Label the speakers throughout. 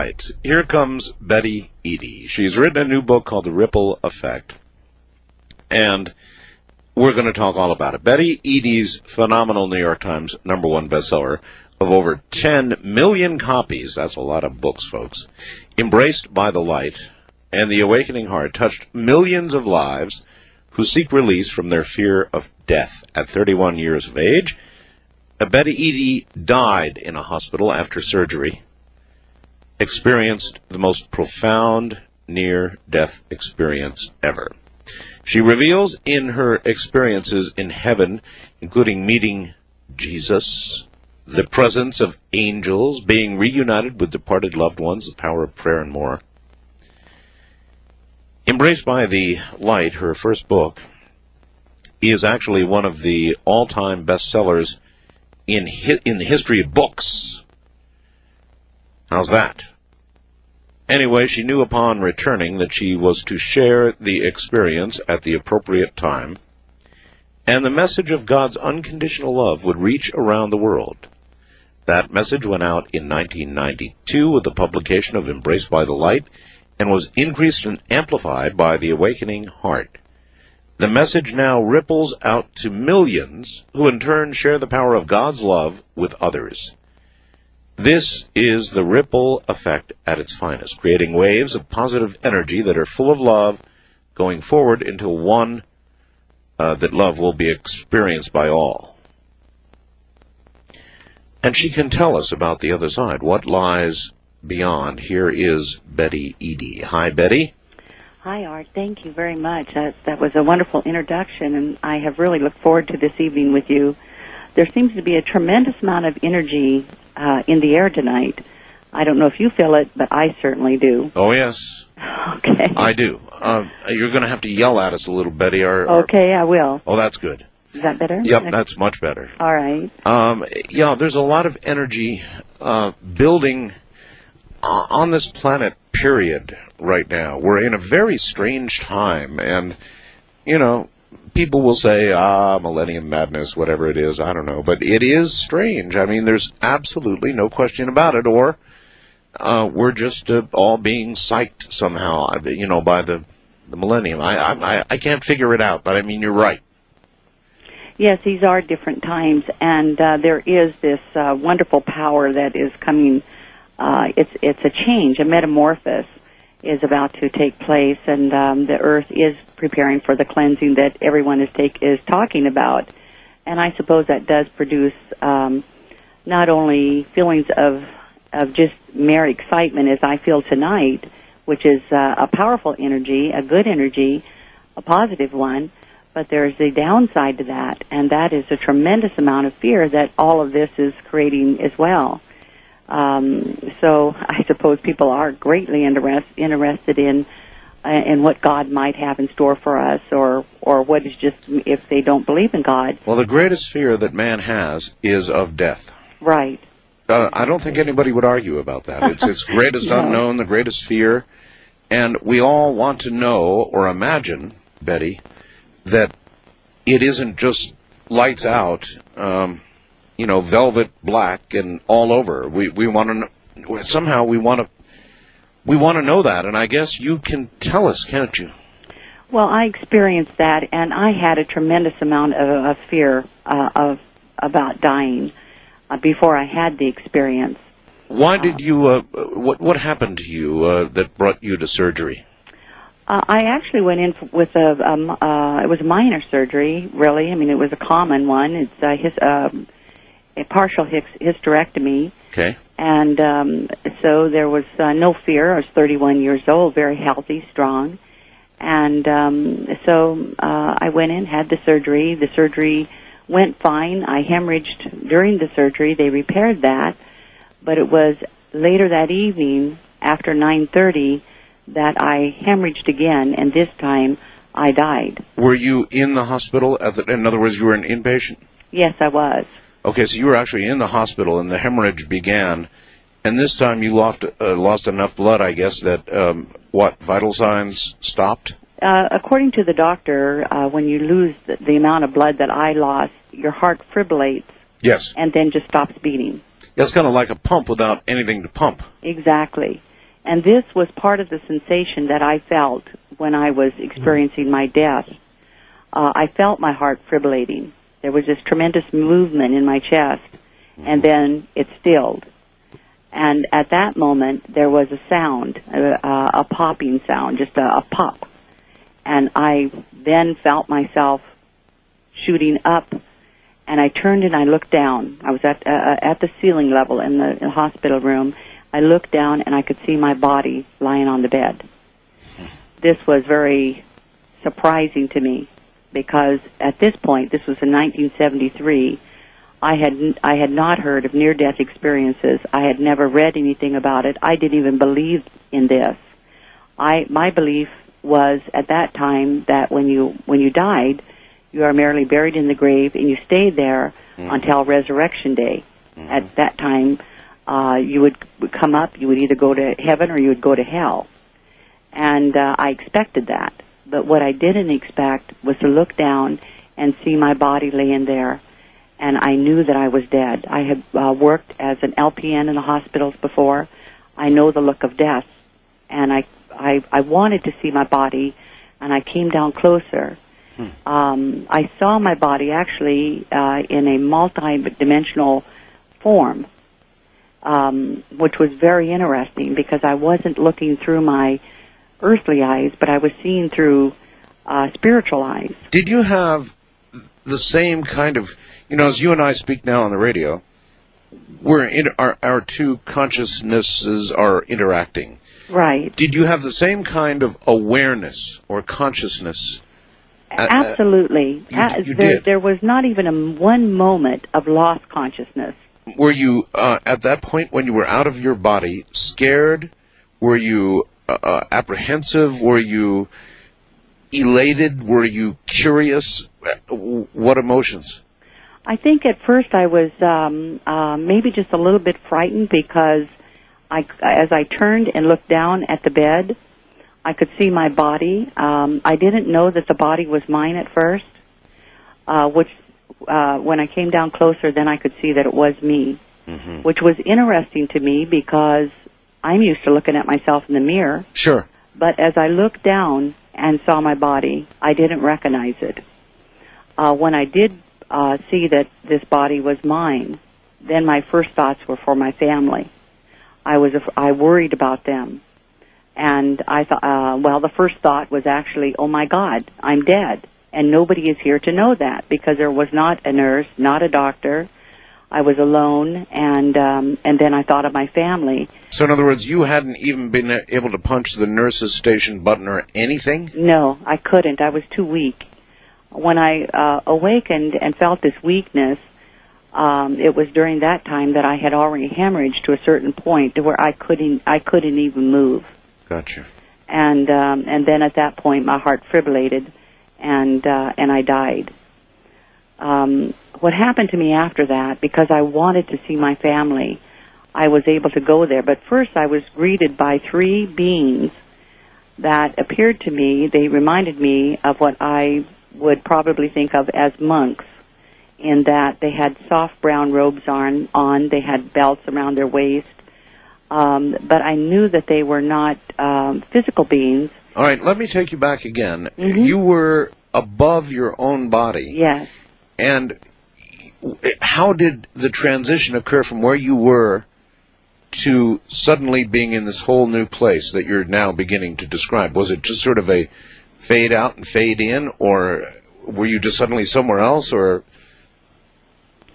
Speaker 1: right, here comes Betty Eadie. She's written a new book called The Ripple Effect, and we're going to talk all about it. Betty Eadie's phenomenal New York Times #1 bestseller of over 10 million copies, that's a lot of books, folks, Embraced by the Light and the Awakening Heart, touched millions of lives who seek release from their fear of death. At 31 years of age, Betty Eadie died in a hospital after surgery, experienced the most profound near-death experience ever. She reveals in her experiences in heaven, including meeting Jesus, the presence of angels, being reunited with departed loved ones, the power of prayer, and more. Embraced by the Light, her first book, is actually one of the all-time bestsellers in the history of books. How's that? Anyway, she knew upon returning that she was to share the experience at the appropriate time, and the message of God's unconditional love would reach around the world. That message went out in 1992 with the publication of Embraced by the Light, and was increased and amplified by the Awakening Heart. The message now ripples out to millions, who in turn share the power of God's love with others. This is the ripple effect at its finest, creating waves of positive energy that are full of love, going forward into one that love will be experienced by all. And she can tell us about the other side, what lies beyond. Here is Betty Eadie. Hi, Betty.
Speaker 2: Hi, Art. Thank you very much. That was a wonderful introduction, and I have really looked forward to this evening with you. There seems to be a tremendous amount of energy in the air tonight. I don't know if you feel it, but I certainly do.
Speaker 1: Oh, yes.
Speaker 2: Okay.
Speaker 1: I do. You're going to have to yell at us a little, Betty.
Speaker 2: Okay, I will.
Speaker 1: Oh, that's good.
Speaker 2: Is that better?
Speaker 1: Yep, that's much better.
Speaker 2: All right.
Speaker 1: Yeah, there's a lot of energy building on this planet, period, right now. We're in a very strange time, and, you know, people will say, millennium madness, whatever it is, I don't know, but it is strange. I mean, there's absolutely no question about it, or we're just all being psyched somehow, you know, by the millennium. I can't figure it out, but I mean, you're right.
Speaker 2: Yes, these are different times, and there is this wonderful power that is coming. It's a change, a metamorphosis is about to take place, and the earth is preparing for the cleansing that everyone is talking about. And I suppose that does produce not only feelings of just mere excitement as I feel tonight, which is a powerful energy, a good energy, a positive one, but there's a downside to that, and that is a tremendous amount of fear that all of this is creating as well. So I suppose people are greatly interested in what God might have in store for us, or what is just if they don't believe in God.
Speaker 1: Well, the greatest fear that man has is of death.
Speaker 2: Right.
Speaker 1: I don't think anybody would argue about that. It's its greatest
Speaker 2: No.
Speaker 1: unknown, the greatest fear, and we all want to know or imagine, Betty, that it isn't just lights out, you know, velvet black and all over. We want to know, somehow we want to know that, and I guess you can tell us, can't you?
Speaker 2: Well, I experienced that, and I had a tremendous amount of fear about dying before I had the experience.
Speaker 1: Why did you? What happened to you that brought you to surgery?
Speaker 2: I actually went in with it was a minor surgery, really. I mean, it was a common one. It's a partial hysterectomy.
Speaker 1: Okay.
Speaker 2: And so there was no fear. I was 31 years old, very healthy, strong. And so I went in, had the surgery. The surgery went fine. I hemorrhaged during the surgery. They repaired that. But it was later that evening, after 9:30, that I hemorrhaged again, and this time I died.
Speaker 1: Were you in the hospital? In other words, you were an inpatient?
Speaker 2: Yes, I was.
Speaker 1: Okay, so you were actually in the hospital, and the hemorrhage began, and this time you lost enough blood, I guess, that, vital signs stopped?
Speaker 2: According to the doctor, when you lose the amount of blood that I lost, your heart fibrillates.
Speaker 1: Yes.
Speaker 2: And then just stops beating.
Speaker 1: It's kind of like a pump without anything to pump.
Speaker 2: Exactly. And this was part of the sensation that I felt when I was experiencing my death. I felt my heart fibrillating. There was this tremendous movement in my chest, and then it stilled. And at that moment, there was a sound, a popping sound, just a pop. And I then felt myself shooting up, and I turned and I looked down. I was at the ceiling level in the hospital room. I looked down, and I could see my body lying on the bed. This was very surprising to me, because at this point, this was in 1973, I had not heard of near-death experiences. I had never read anything about it. I didn't even believe in this. My belief was at that time that when you died, you are merely buried in the grave and you stayed there until resurrection day. At that time, you would come up. You would either go to heaven or you would go to hell. And I expected that. But what I didn't expect was to look down and see my body laying there. And I knew that I was dead. I had worked as an LPN in the hospitals before. I know the look of death. And I wanted to see my body, and I came down closer. I saw my body actually in a multi-dimensional form, which was very interesting because I wasn't looking through my earthly eyes, but I was seeing through spiritual eyes.
Speaker 1: Did you have the same kind of, as you and I speak now on the radio, our two consciousnesses are interacting.
Speaker 2: Right.
Speaker 1: Did you have the same kind of awareness or consciousness?
Speaker 2: Absolutely.
Speaker 1: You did.
Speaker 2: There was not even one moment of lost consciousness.
Speaker 1: Were you, at that point when you were out of your body, scared? Were you apprehensive? Were you elated? Were you curious? What emotions?
Speaker 2: I think at first I was maybe just a little bit frightened because as I turned and looked down at the bed, I could see my body. I didn't know that the body was mine at first, which when I came down closer, then I could see that it was me, which was interesting to me because I'm used to looking at myself in the mirror.
Speaker 1: Sure.
Speaker 2: But as I looked down and saw my body, I didn't recognize it. When I did see that this body was mine, then my first thoughts were for my family. I worried about them. And I thought, the first thought was actually, oh my God, I'm dead. And nobody is here to know that because there was not a nurse, not a doctor. I was alone, and then I thought of my family.
Speaker 1: So in other words, you hadn't even been able to punch the nurse's station button or anything?
Speaker 2: No, I couldn't. I was too weak. When I awakened and felt this weakness, it was during that time that I had already hemorrhaged to a certain point to where I couldn't even move.
Speaker 1: Gotcha.
Speaker 2: And then at that point, my heart fibrillated, and I died. What happened to me after that, because I wanted to see my family, I was able to go there. But first I was greeted by three beings that appeared to me. They reminded me of what I would probably think of as monks, in that they had soft brown robes on, they had belts around their waist. But I knew that they were not physical beings.
Speaker 1: All right, let me take you back again. You were above your own body.
Speaker 2: Yes.
Speaker 1: And how did the transition occur from where you were to suddenly being in this whole new place that you're now beginning to describe? Was it just sort of a fade out and fade in, or were you just suddenly somewhere else, or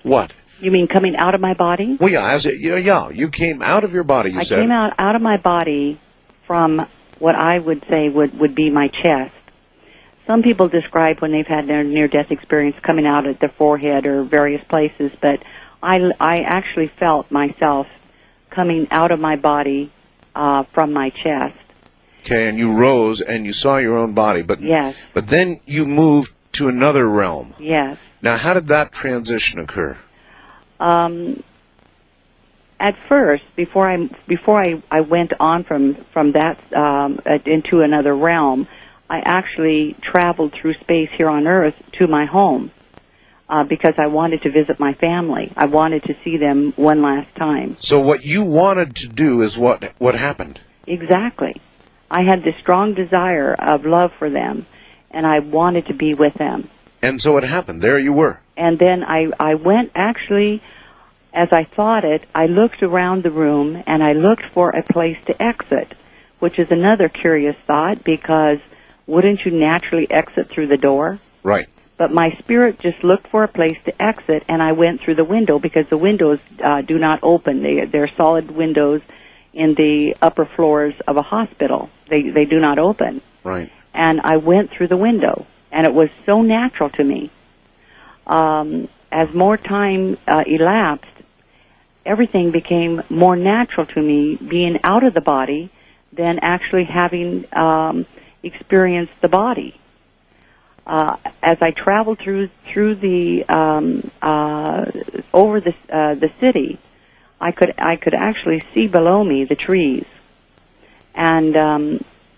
Speaker 1: what?
Speaker 2: You mean coming out of my body?
Speaker 1: Well, yeah, you came out of your body, you said.
Speaker 2: I came out of my body from what I would say would be my chest. Some people describe when they've had their near-death experience coming out at their forehead or various places, but I actually felt myself coming out of my body from my chest.
Speaker 1: Okay, and you rose and you saw your own body, but
Speaker 2: yes. But
Speaker 1: then you moved to another realm.
Speaker 2: Yes.
Speaker 1: Now, how did that transition occur?
Speaker 2: At first, before I went on from that into another realm, I actually traveled through space here on Earth to my home because I wanted to visit my family. I wanted to see them one last time.
Speaker 1: So what you wanted to do is what happened?
Speaker 2: Exactly. I had this strong desire of love for them, and I wanted to be with them.
Speaker 1: And so it happened. There you were.
Speaker 2: And then I went, actually, as I thought it, I looked around the room, and I looked for a place to exit, which is another curious thought, because wouldn't you naturally exit through the door?
Speaker 1: Right.
Speaker 2: But my spirit just looked for a place to exit, and I went through the window, because the windows do not open. They're solid windows in the upper floors of a hospital. They do not open.
Speaker 1: Right.
Speaker 2: And I went through the window, and it was so natural to me. As more time elapsed, everything became more natural to me, being out of the body than actually having experienced the body. As I traveled through the over the city, I could actually see below me the trees, and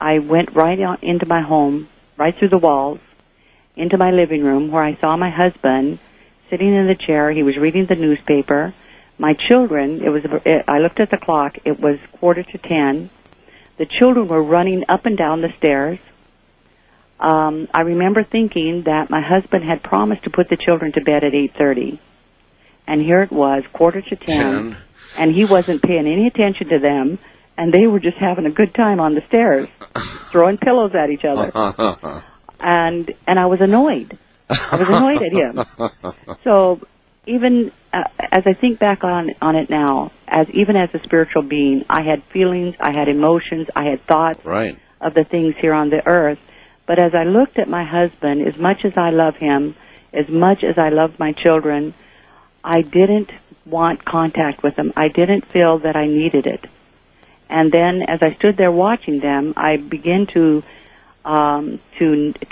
Speaker 2: I went right out into my home, right through the walls, into my living room, where I saw my husband sitting in the chair. He was reading the newspaper. My children, I looked at the clock. It was 9:45. The children were running up and down the stairs. I remember thinking that my husband had promised to put the children to bed at 8:30. And here it was, 9:45, and he wasn't paying any attention to them, and they were just having a good time on the stairs, throwing pillows at each other. And I was annoyed. I was annoyed at him. So even as I think back on it now, even as a spiritual being, I had feelings, I had emotions, I had thoughts of the things here on the earth. But as I looked at my husband, as much as I love him, as much as I love my children, I didn't want contact with them. I didn't feel that I needed it. And then as I stood there watching them, I began to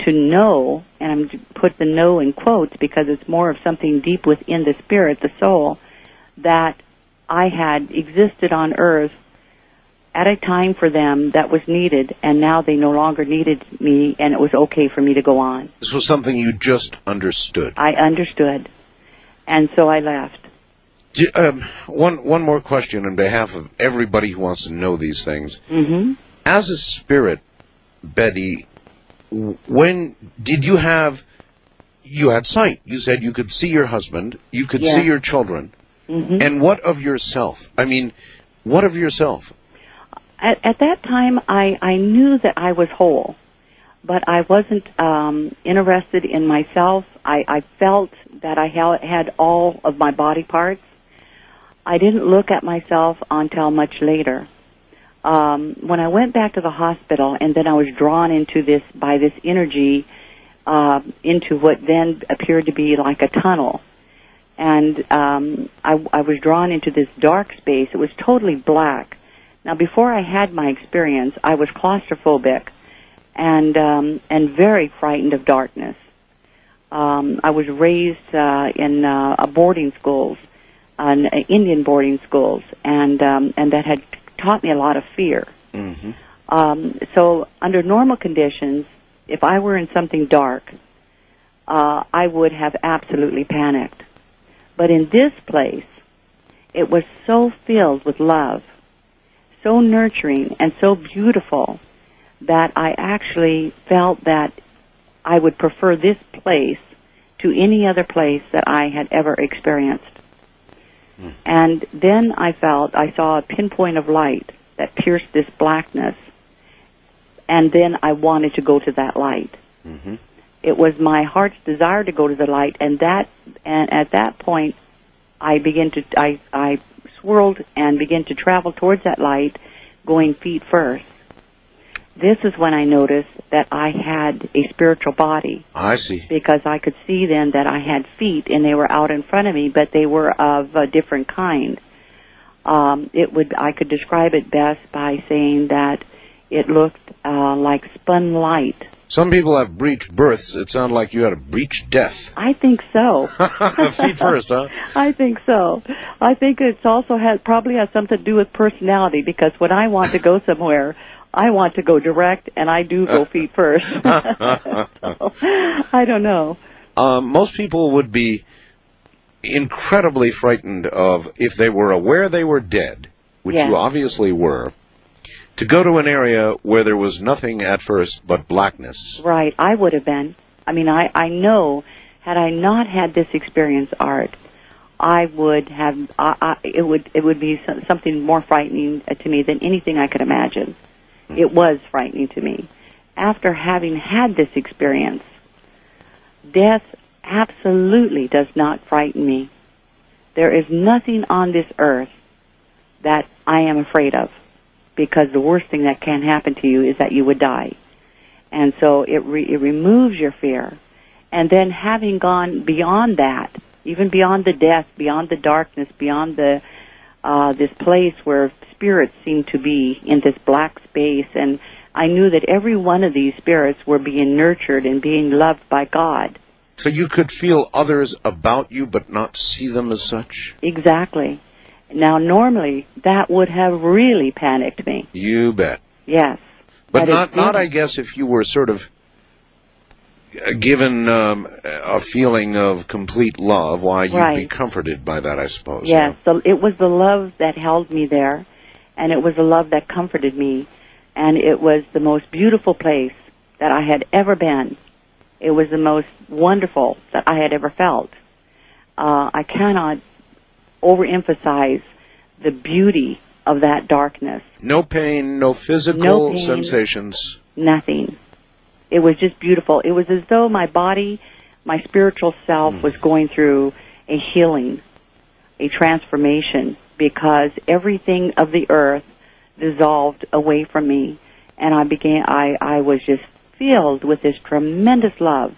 Speaker 2: know, and I'm put the know in quotes because it's more of something deep within the spirit, the soul, that I had existed on earth at a time for them that was needed, and now they no longer needed me, and it was okay for me to go on.
Speaker 1: This was something you just understood.
Speaker 2: I understood, and so I left.
Speaker 1: One more question on behalf of everybody who wants to know these things.
Speaker 2: Mm-hmm.
Speaker 1: As a spirit, Betty, when did you had sight? You said you could see your husband, you could see your children.
Speaker 2: Mm-hmm.
Speaker 1: And what of yourself? I mean, what of yourself?
Speaker 2: At that time, I knew that I was whole, but I wasn't interested in myself. I felt that I had all of my body parts. I didn't look at myself until much later. When I went back to the hospital, and then I was drawn into this energy, into what then appeared to be like a tunnel. And I was drawn into this dark space. It was totally black. Now, before I had my experience, I was claustrophobic and very frightened of darkness. I was raised in boarding schools, Indian boarding schools, and that had taught me a lot of fear. Mm-hmm. So under normal conditions, if I were in something dark, I would have absolutely panicked. But in this place, it was so filled with love, so nurturing and so beautiful, that I actually felt that I would prefer this place to any other place that I had ever experienced. Mm. And then I saw a pinpoint of light that pierced this blackness, and then I wanted to go to that light. Mm-hmm. It was my heart's desire to go to the light, and at that point, I swirled and began to travel towards that light, going feet first. This is when I noticed that I had a spiritual body.
Speaker 1: I see.
Speaker 2: Because I could see then that I had feet, and they were out in front of me, but they were of a different kind. I could describe it best by saying that it looked like spun light.
Speaker 1: Some people have breached births. It sounded like you had a breached death.
Speaker 2: I think so.
Speaker 1: Feet first, huh?
Speaker 2: I think so. I think it's also probably has something to do with personality, because when I want to go somewhere, I want to go direct, and I do go feet first. So, I don't know.
Speaker 1: Most people would be incredibly frightened of, if they were aware they were dead, which you obviously were, To go to an area where there was nothing at first but blackness.
Speaker 2: Right, I would have been. I mean, I know, had I not had this experience, Art, I would have, it would be something more frightening to me than anything I could imagine. It was frightening to me. After having had this experience, death absolutely does not frighten me. There is nothing on this earth that I am afraid of, because the worst thing that can happen to you is that you would die. And so it removes your fear. And then having gone beyond that, even beyond the death, beyond the darkness, beyond the this place where spirits seem to be in this black space, and I knew that every one of these spirits were being nurtured and being loved by God.
Speaker 1: So you could feel others about you but not see them as such?
Speaker 2: Exactly. Now, normally, that would have really panicked me.
Speaker 1: You bet.
Speaker 2: Yes.
Speaker 1: But not, I guess, if you were sort of given a feeling of complete love, why you'd be comforted by that, I suppose.
Speaker 2: Yes, so it was the love that held me there, and it was the love that comforted me, and it was the most beautiful place that I had ever been. It was the most wonderful that I had ever felt. I cannot overemphasize the beauty of that darkness.
Speaker 1: No pain, no physical sensations.
Speaker 2: Nothing. It was just beautiful. It was as though my body, my spiritual self, was going through a healing, a transformation, because everything of the earth dissolved away from me, and I was just filled with this tremendous love,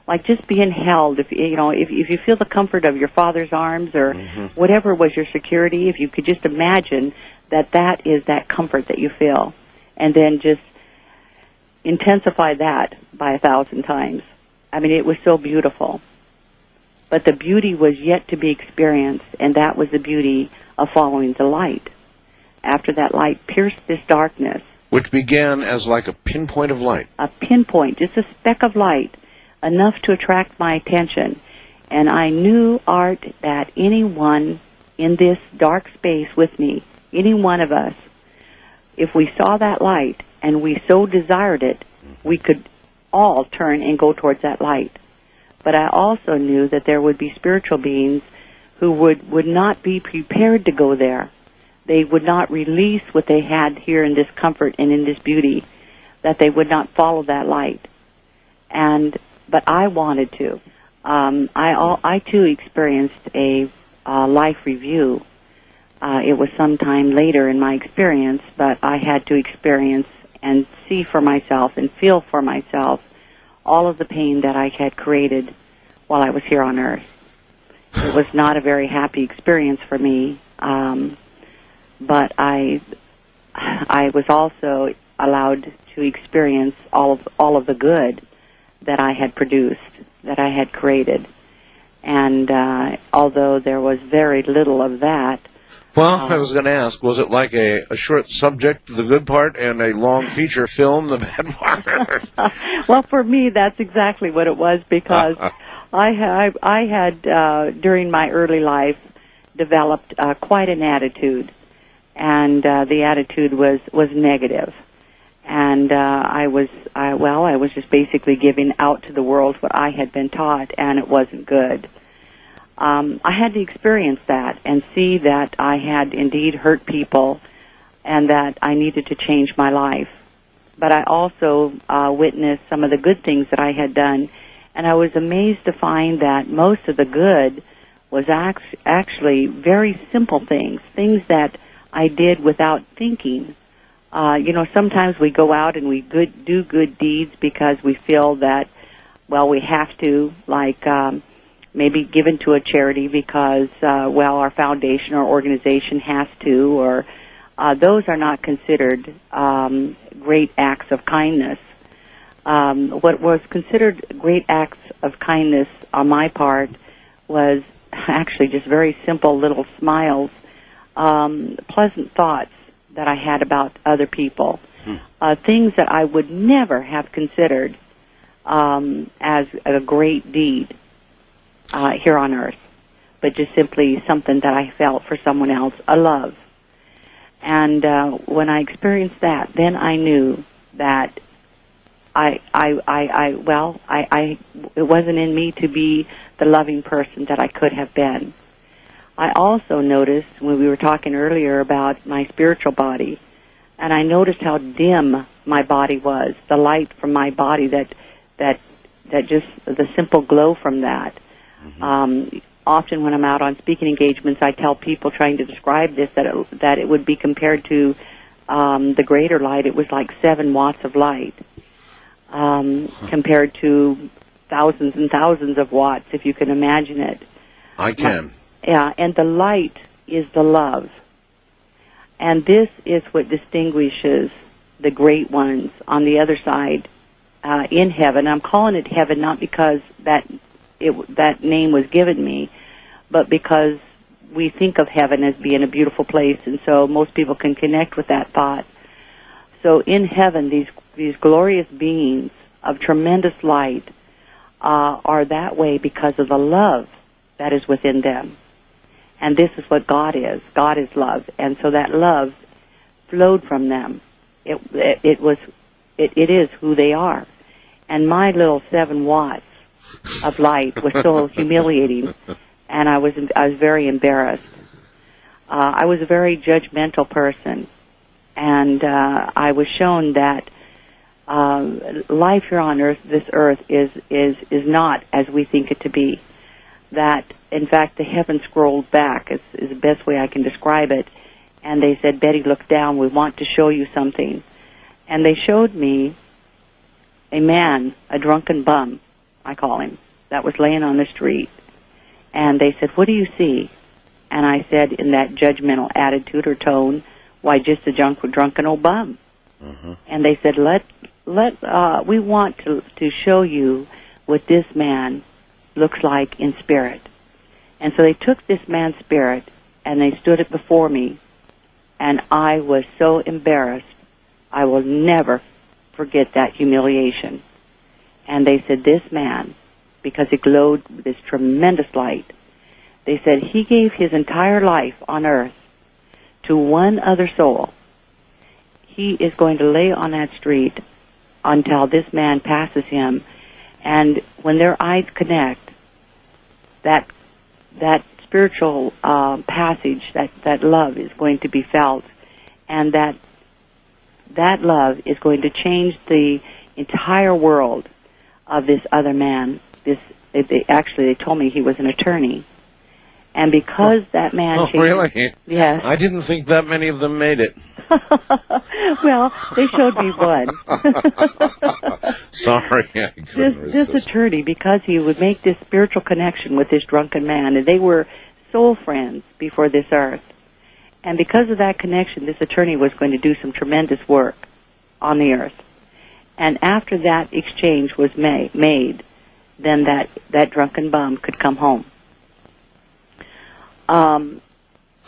Speaker 2: like just being held. If you feel the comfort of your father's arms, or whatever was your security, if you could just imagine that is that comfort that you feel, and then just intensify that by 1,000 times. I mean, it was so beautiful. But the beauty was yet to be experienced, and that was the beauty of following the light. After that light pierced this darkness.
Speaker 1: Which began as like a pinpoint of light.
Speaker 2: A pinpoint, just a speck of light, enough to attract my attention. And I knew, Art, that anyone in this dark space with me, any one of us, if we saw that light and we so desired it, we could all turn and go towards that light. But I also knew that there would be spiritual beings who would not be prepared to go there. They would not release what they had here in this comfort and in this beauty, that they would not follow that light. But I wanted to. I too experienced a life review. It was sometime later in my experience, but I had to experience and see for myself and feel for myself all of the pain that I had created while I was here on Earth. It was not a very happy experience for me, but I was also allowed to experience all of the good that I had produced, that I had created. And although there was very little of that.
Speaker 1: Well, I was going to ask, was it like a short subject, the good part, and a long feature film, the bad part?
Speaker 2: Well, for me, that's exactly what it was, because I had during my early life, developed quite an attitude, and the attitude was negative. And I was just basically giving out to the world what I had been taught, and it wasn't good. I had to experience that and see that I had indeed hurt people and that I needed to change my life. But I also witnessed some of the good things that I had done, and I was amazed to find that most of the good was actually very simple things that I did without thinking. Sometimes we go out and we do good deeds because we feel that, we have to, like maybe given to a charity because, our foundation or organization has to, or those are not considered great acts of kindness. What was considered great acts of kindness on my part was actually just very simple little smiles, pleasant thoughts that I had about other people, things that I would never have considered as a great deed here on Earth, but just simply something that I felt for someone else, a love. And when I experienced that, then I knew that it wasn't in me to be the loving person that I could have been. I also noticed when we were talking earlier about my spiritual body, and I noticed how dim my body was, the light from my body, that just the simple glow from that. Often when I'm out on speaking engagements, I tell people trying to describe this that it would be compared to the greater light. It was like 7 watts of light compared to thousands and thousands of watts, if you can imagine it.
Speaker 1: I can.
Speaker 2: Yeah, and the light is the love. And this is what distinguishes the great ones on the other side in heaven. I'm calling it heaven not because that name was given me, but because we think of heaven as being a beautiful place, and so most people can connect with that thought. So in heaven, these glorious beings of tremendous light are that way because of the love that is within them. And this is what God is. God is love. And so that love flowed from them. It is who they are. And my little 7 watts of light was so humiliating, and I was very embarrassed. I was a very judgmental person, and I was shown that life here on earth, this earth, is not as we think it to be. That, in fact, the heavens scrolled back, is the best way I can describe it, and they said, "Betty, look down, we want to show you something." And they showed me a man, a drunken bum, I call him, that was laying on the street. And they said, "What do you see?" And I said, in that judgmental attitude or tone, "Why, just a drunken old bum." And they said, we want to show you what this man looks like in spirit. And so they took this man's spirit and they stood it before me, and I was so embarrassed. I will never forget that humiliation. And they said, this man, because it glowed with this tremendous light, they said he gave his entire life on earth to one other soul. He is going to lay on that street until this man passes him, and when their eyes connect, that spiritual passage, that love is going to be felt, and that love is going to change the entire world of this other man. Actually, they told me he was an attorney. And because that man changed...
Speaker 1: Oh, really?
Speaker 2: Yes.
Speaker 1: I didn't think that many of them made it.
Speaker 2: Well, they showed me one.
Speaker 1: Sorry, I couldn't resist.
Speaker 2: This attorney, because he would make this spiritual connection with this drunken man, and they were soul friends before this earth. And because of that connection, this attorney was going to do some tremendous work on the earth. And after that exchange was made, then that drunken bum could come home.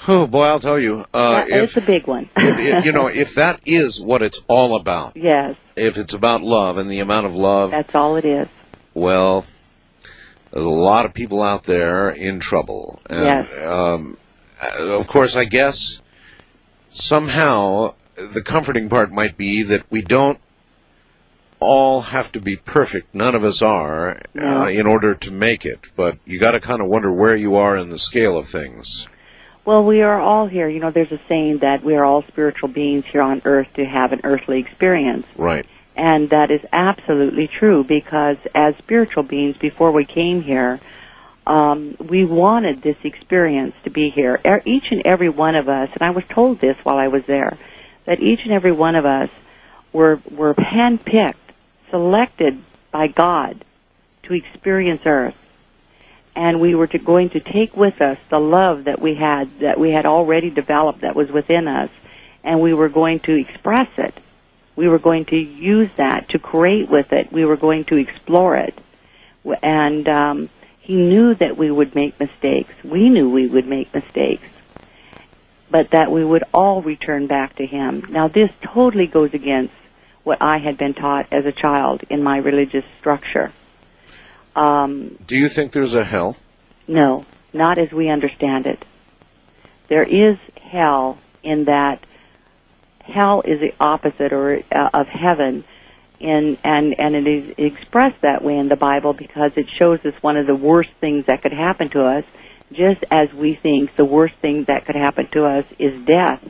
Speaker 1: Oh, boy, I'll tell you.
Speaker 2: It's a big one.
Speaker 1: If that is what it's all about.
Speaker 2: Yes.
Speaker 1: If it's about love and the amount of love.
Speaker 2: That's all it is.
Speaker 1: Well, there's a lot of people out there in trouble. And,
Speaker 2: yes.
Speaker 1: Of course, I guess somehow the comforting part might be that we don't all have to be perfect. None of us are,
Speaker 2: no.
Speaker 1: In order to make it. But you got to kind of wonder where you are in the scale of things.
Speaker 2: Well, we are all here. There's a saying that we are all spiritual beings here on earth to have an earthly experience.
Speaker 1: Right.
Speaker 2: And that is absolutely true, because as spiritual beings, before we came here, we wanted this experience to be here. Each and every one of us, and I was told this while I was there, that each and every one of us were handpicked, selected by God to experience earth. And we were going to take with us the love that we had already developed, that was within us, and we were going to express it. We were going to use that to create with it. We were going to explore it. And he knew that we would make mistakes. We knew we would make mistakes, but that we would all return back to him. Now, this totally goes against what I had been taught as a child in my religious structure.
Speaker 1: Do you think there's a hell?
Speaker 2: No, not as we understand it. There is hell in that hell is the opposite of heaven, and it is expressed that way in the Bible because it shows us one of the worst things that could happen to us, just as we think the worst thing that could happen to us is death.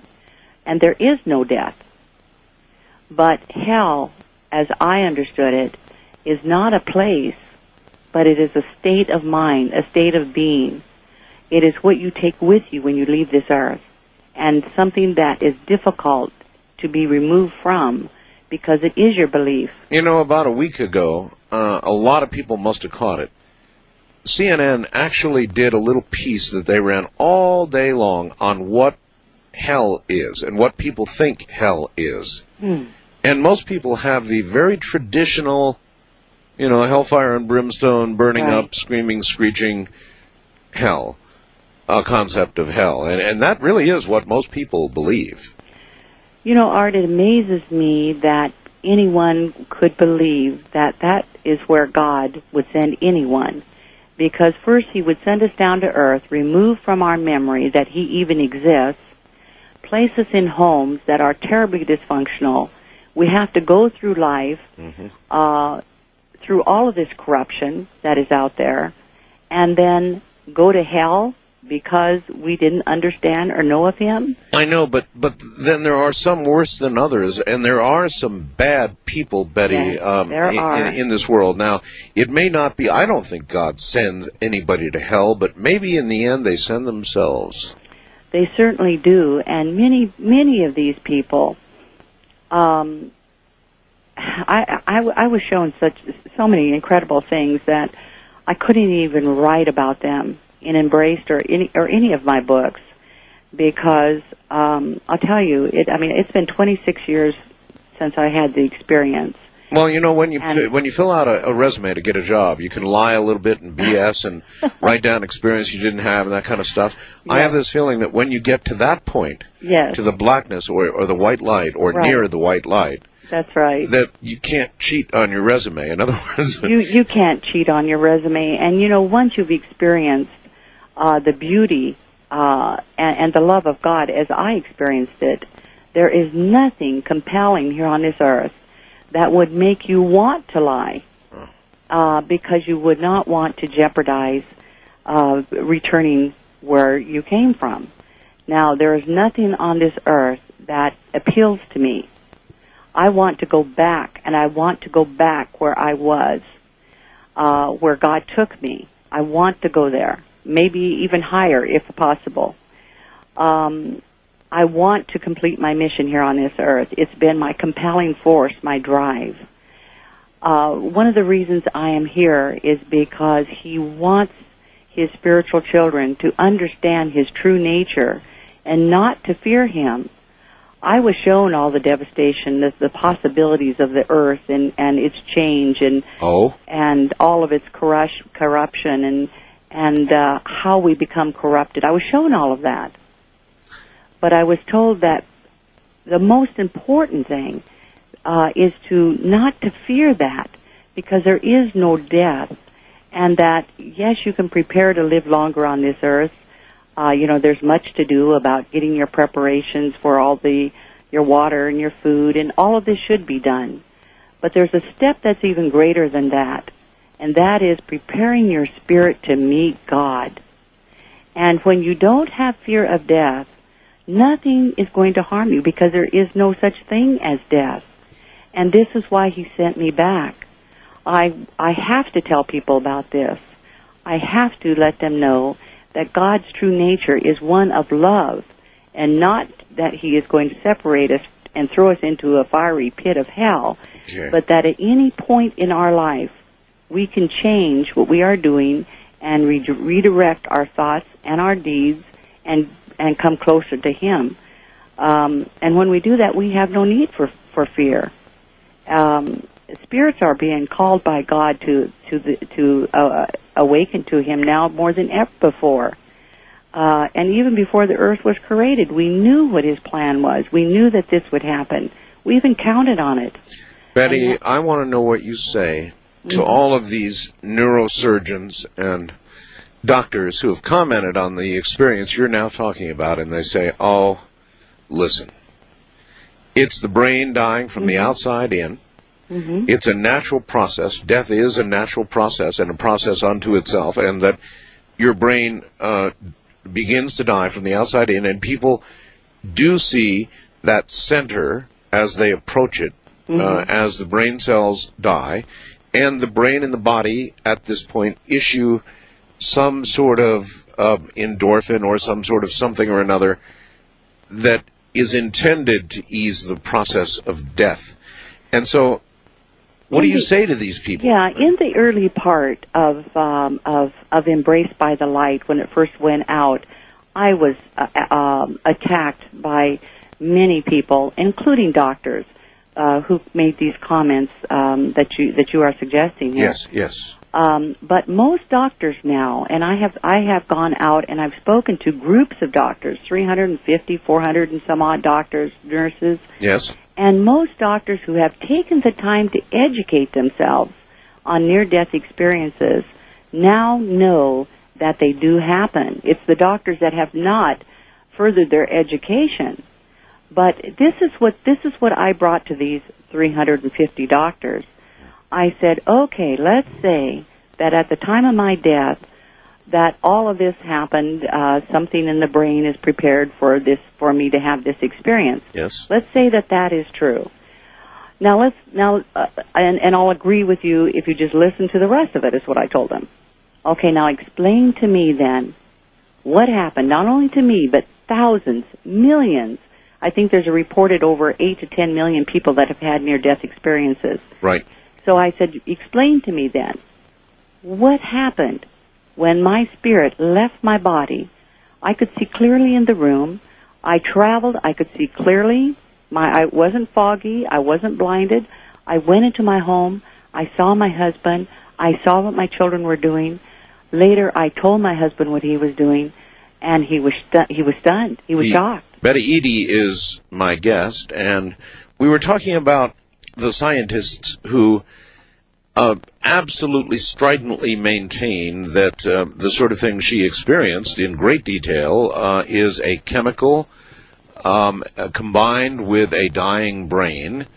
Speaker 2: And there is no death. But hell, as I understood it, is not a place, but it is a state of mind, a state of being. It is what you take with you when you leave this earth, and something that is difficult to be removed from because it is your belief.
Speaker 1: You know, about a week ago, a lot of people must have caught it. CNN actually did a little piece that they ran all day long on what hell is and what people think hell is. And most people have the very traditional, you know, hellfire and brimstone, burning up, screaming, screeching hell, a concept of hell. And that really is what most people believe.
Speaker 2: You know, Art, it amazes me that anyone could believe that that is where God would send anyone. Because first he would send us down to earth, remove from our memory that he even exists, place us in homes that are terribly dysfunctional. We have to go through life, through all of this corruption that is out there, and then go to hell because we didn't understand or know of him?
Speaker 1: I know, but then there are some worse than others, and there are some bad people, Betty, in this world. Now, it may not be, I don't think God sends anybody to hell, but maybe in the end they send themselves.
Speaker 2: They certainly do, and many of these people, I was shown so many incredible things that I couldn't even write about them in Embraced or any of my books, because I'll tell you, it's been 26 years since I had the experience.
Speaker 1: Well, you know, when you fill out a resume to get a job, you can lie a little bit and BS and write down experience you didn't have and that kind of stuff. Yes. I have this feeling that when you get to that point, to the blackness or the white light or near the white light,
Speaker 2: that's right,
Speaker 1: that you can't cheat on your resume. In other words,
Speaker 2: you can't cheat on your resume. And, you know, once you've experienced the beauty and the love of God as I experienced it, there is nothing compelling here on this earth that would make you want to lie, because you would not want to jeopardize returning where you came from. Now, there is nothing on this earth that appeals to me. I want to go back, and I want to go back where I was, where God took me. I want to go there, maybe even higher if possible. I want to complete my mission here on this earth. It's been my compelling force, my drive. One of the reasons I am here is because he wants his spiritual children to understand his true nature and not to fear him. I was shown all the devastation, the possibilities of the earth and its change and all of its corruption and how we become corrupted. I was shown all of that. But I was told that the most important thing is to not to fear that, because there is no death, and that, yes, you can prepare to live longer on this earth. You know, there's much to do about getting your preparations for all your water and your food, and all of this should be done. But there's a step that's even greater than that, and that is preparing your spirit to meet God. And when you don't have fear of death, nothing is going to harm you, because there is no such thing as death. And this is why he sent me back. I have to tell people about this. I have to let them know that God's true nature is one of love, and not that he is going to separate us and throw us into a fiery pit of hell, but that at any point in our life, we can change what we are doing and redirect our thoughts and our deeds and come closer to him. And when we do that, we have no need for fear. Spirits are being called by God to awaken to him now more than ever before. And even before the earth was created, we knew what his plan was. We knew that this would happen. We even counted on it.
Speaker 1: Betty, I want to know what you say to all of these neurosurgeons and doctors who have commented on the experience you're now talking about, and they say, oh, listen, It's the brain dying from the outside in. It's a natural process. Death is a natural process and a process unto itself, and that your brain begins to die from the outside in, and people do see that center as they approach it, as the brain cells die, and the brain and the body at this point issue some sort of endorphin or some sort of something or another that is intended to ease the process of death. And so, what do you say to these people?
Speaker 2: Yeah, in the early part of Embraced by the Light, when it first went out, I was attacked by many people, including doctors, who made these comments that you are suggesting here.
Speaker 1: Yes.
Speaker 2: But most doctors now, and I have gone out and I've spoken to groups of doctors, 350, 400 and some odd doctors, nurses.
Speaker 1: Yes.
Speaker 2: And most doctors who have taken the time to educate themselves on near-death experiences now know that they do happen. It's the doctors that have not furthered their education. But this is what I brought to these 350 doctors. I said, okay, let's say that at the time of my death, that all of this happened, something in the brain is prepared for me to have this experience.
Speaker 1: Yes.
Speaker 2: Let's say that is true. Now and I'll agree with you if you just listen to the rest of it, is what I told them. Okay, now explain to me then what happened, not only to me, but thousands, millions. I think there's a reported over 8 to 10 million people that have had near-death experiences.
Speaker 1: Right.
Speaker 2: So I said, explain to me then, what happened when my spirit left my body? I could see clearly in the room. I traveled. I could see clearly. I wasn't foggy. I wasn't blinded. I went into my home. I saw my husband. I saw what my children were doing. Later, I told my husband what he was doing, and he was stunned. He was shocked.
Speaker 1: Betty Eadie is my guest, and we were talking about the scientists who absolutely stridently maintain that the sort of thing she experienced in great detail is a chemical combined with a dying brain.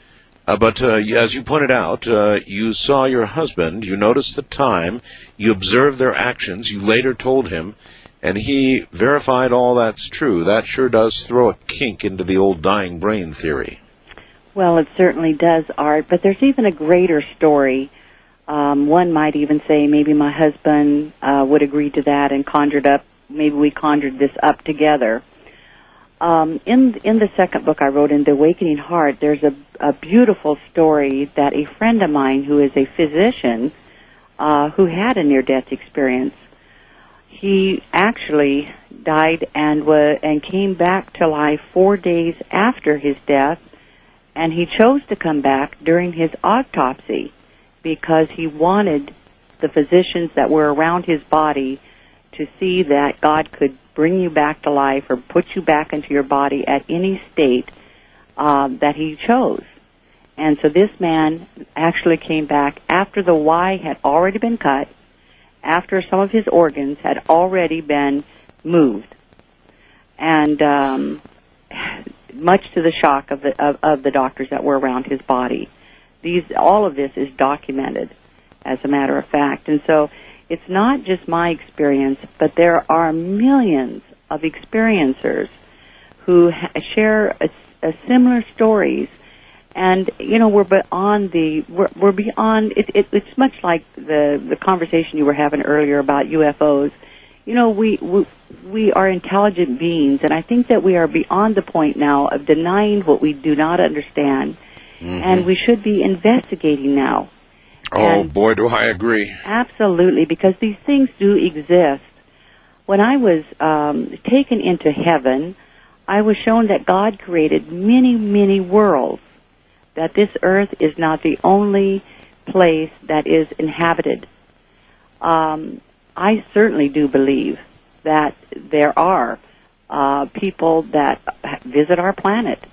Speaker 1: But as you pointed out, you saw your husband, you noticed the time, you observed their actions, you later told him, and he verified all that's true. That sure does throw a kink into the old dying brain theory.
Speaker 2: Well, it certainly does, Art, but there's even a greater story. One might even say maybe my husband would agree to that and maybe we conjured this up together. In the second book I wrote, in The Awakening Heart, there's a beautiful story that a friend of mine who is a physician who had a near-death experience, he actually died and came back to life 4 days after his death, and he chose to come back during his autopsy because he wanted the physicians that were around his body to see that God could bring you back to life or put you back into your body at any state that he chose. And so this man actually came back after the Y had already been cut, after some of his organs had already been moved, and much to the shock of the doctors that were around his body. All of this is documented, as a matter of fact. And so it's not just my experience, but there are millions of experiencers who share similar stories. And we're beyond we're beyond. It's much like the conversation you were having earlier about UFOs. We are intelligent beings, and I think that we are beyond the point now of denying what we do not understand, and we should be investigating now.
Speaker 1: Oh, boy, do I agree.
Speaker 2: Absolutely, because these things do exist. When I was taken into heaven, I was shown that God created many, many worlds, that this earth is not the only place that is inhabited. I certainly do believe that there are people that visit our planet.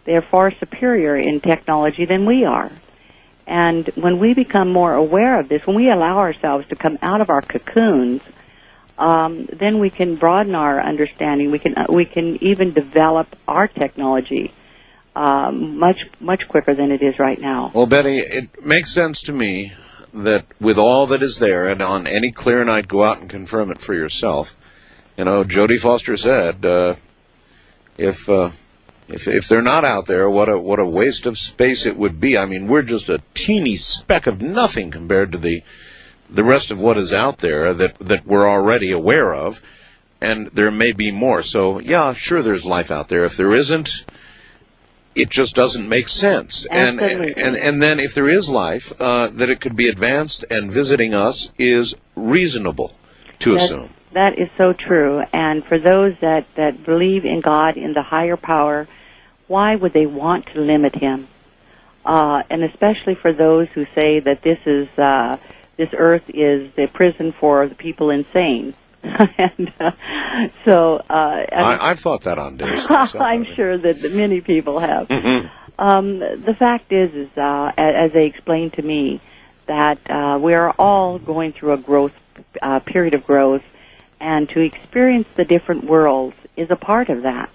Speaker 2: They are far superior in technology than we are. And when we become more aware of this, when we allow ourselves to come out of our cocoons, then we can broaden our understanding. We can even develop our technology much quicker than it is right now.
Speaker 1: Well, Betty, it makes sense to me that with all that is there, and on any clear night, go out and confirm it for yourself. You know, Jodie Foster said, if they're not out there, what a waste of space it would be. I mean, we're just a teeny speck of nothing compared to the rest of what is out there that we're already aware of, and there may be more. So, yeah, sure, there's life out there. If there isn't, it just doesn't make sense. And then if there is life, that it could be advanced and visiting us is reasonable to assume.
Speaker 2: That is so true. And for those that believe in God, in the higher power, why would they want to limit him? And especially for those who say that this earth is the prison for the people insane. And
Speaker 1: I've thought that on days.
Speaker 2: I'm sure that many people have. Mm-hmm. The fact is as they explained to me, that we are all going through a period of growth, and to experience the different worlds is a part of that.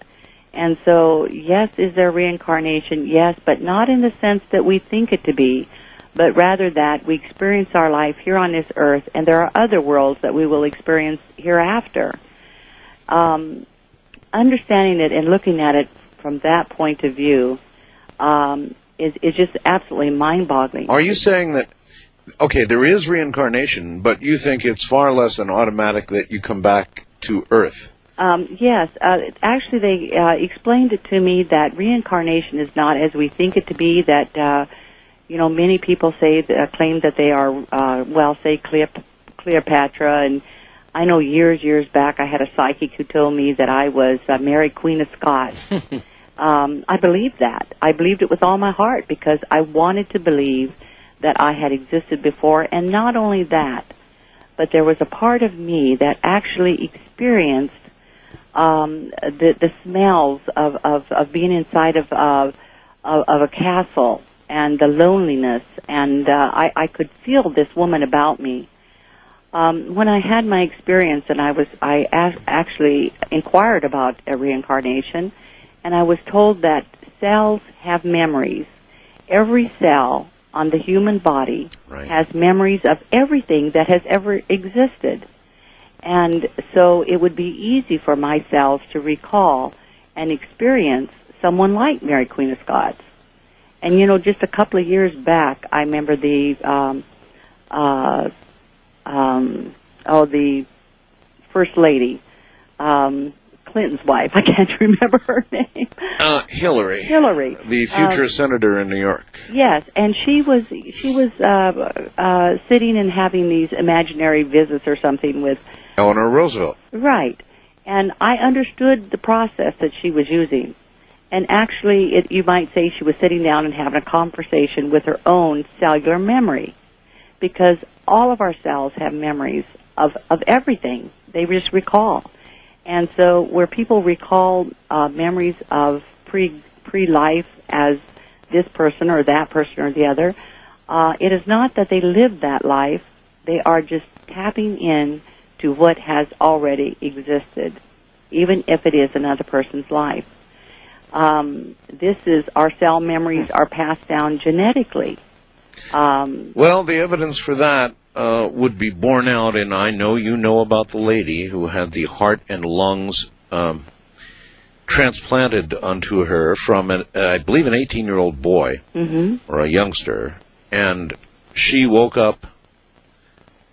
Speaker 2: And so, yes, is there reincarnation? Yes, but not in the sense that we think it to be, but rather that we experience our life here on this earth, and there are other worlds that we will experience hereafter. Understanding it and looking at it from that point of view is just absolutely mind-boggling.
Speaker 1: Are you saying that, okay, there is reincarnation, but you think it's far less than automatic that you come back to Earth?
Speaker 2: Yes. Actually, they explained it to me that reincarnation is not as we think it to be, that many people claim that they are, say Cleopatra, and I know years back I had a psychic who told me that I was Mary, Queen of Scots. I believed that. I believed it with all my heart because I wanted to believe that I had existed before, and not only that, but there was a part of me that actually experienced the smells of being inside of a castle, and the loneliness, and I could feel this woman about me. When I had my experience, and I actually inquired about a reincarnation, and I was told that cells have memories. Every cell on the human body has memories of everything that has ever existed. And so it would be easy for my cells to recall and experience someone like Mary, Queen of Scots. And, just a couple of years back, I remember the First Lady, Clinton's wife. I can't remember her name.
Speaker 1: Hillary.
Speaker 2: Hillary.
Speaker 1: The future senator in New York.
Speaker 2: Yes, and she was sitting and having these imaginary visits or something with
Speaker 1: Eleanor Roosevelt.
Speaker 2: Right. And I understood the process that she was using. And actually, you might say she was sitting down and having a conversation with her own cellular memory, because all of our cells have memories of everything. They just recall. And so where people recall memories of pre-life as this person or that person or the other, it is not that they lived that life. They are just tapping in to what has already existed, even if it is another person's life. Our cell memories are passed down genetically.
Speaker 1: Well, the evidence for that would be borne out, and I know you know about the lady who had the heart and lungs transplanted onto her from, I believe, an 18-year-old boy or a youngster, and she woke up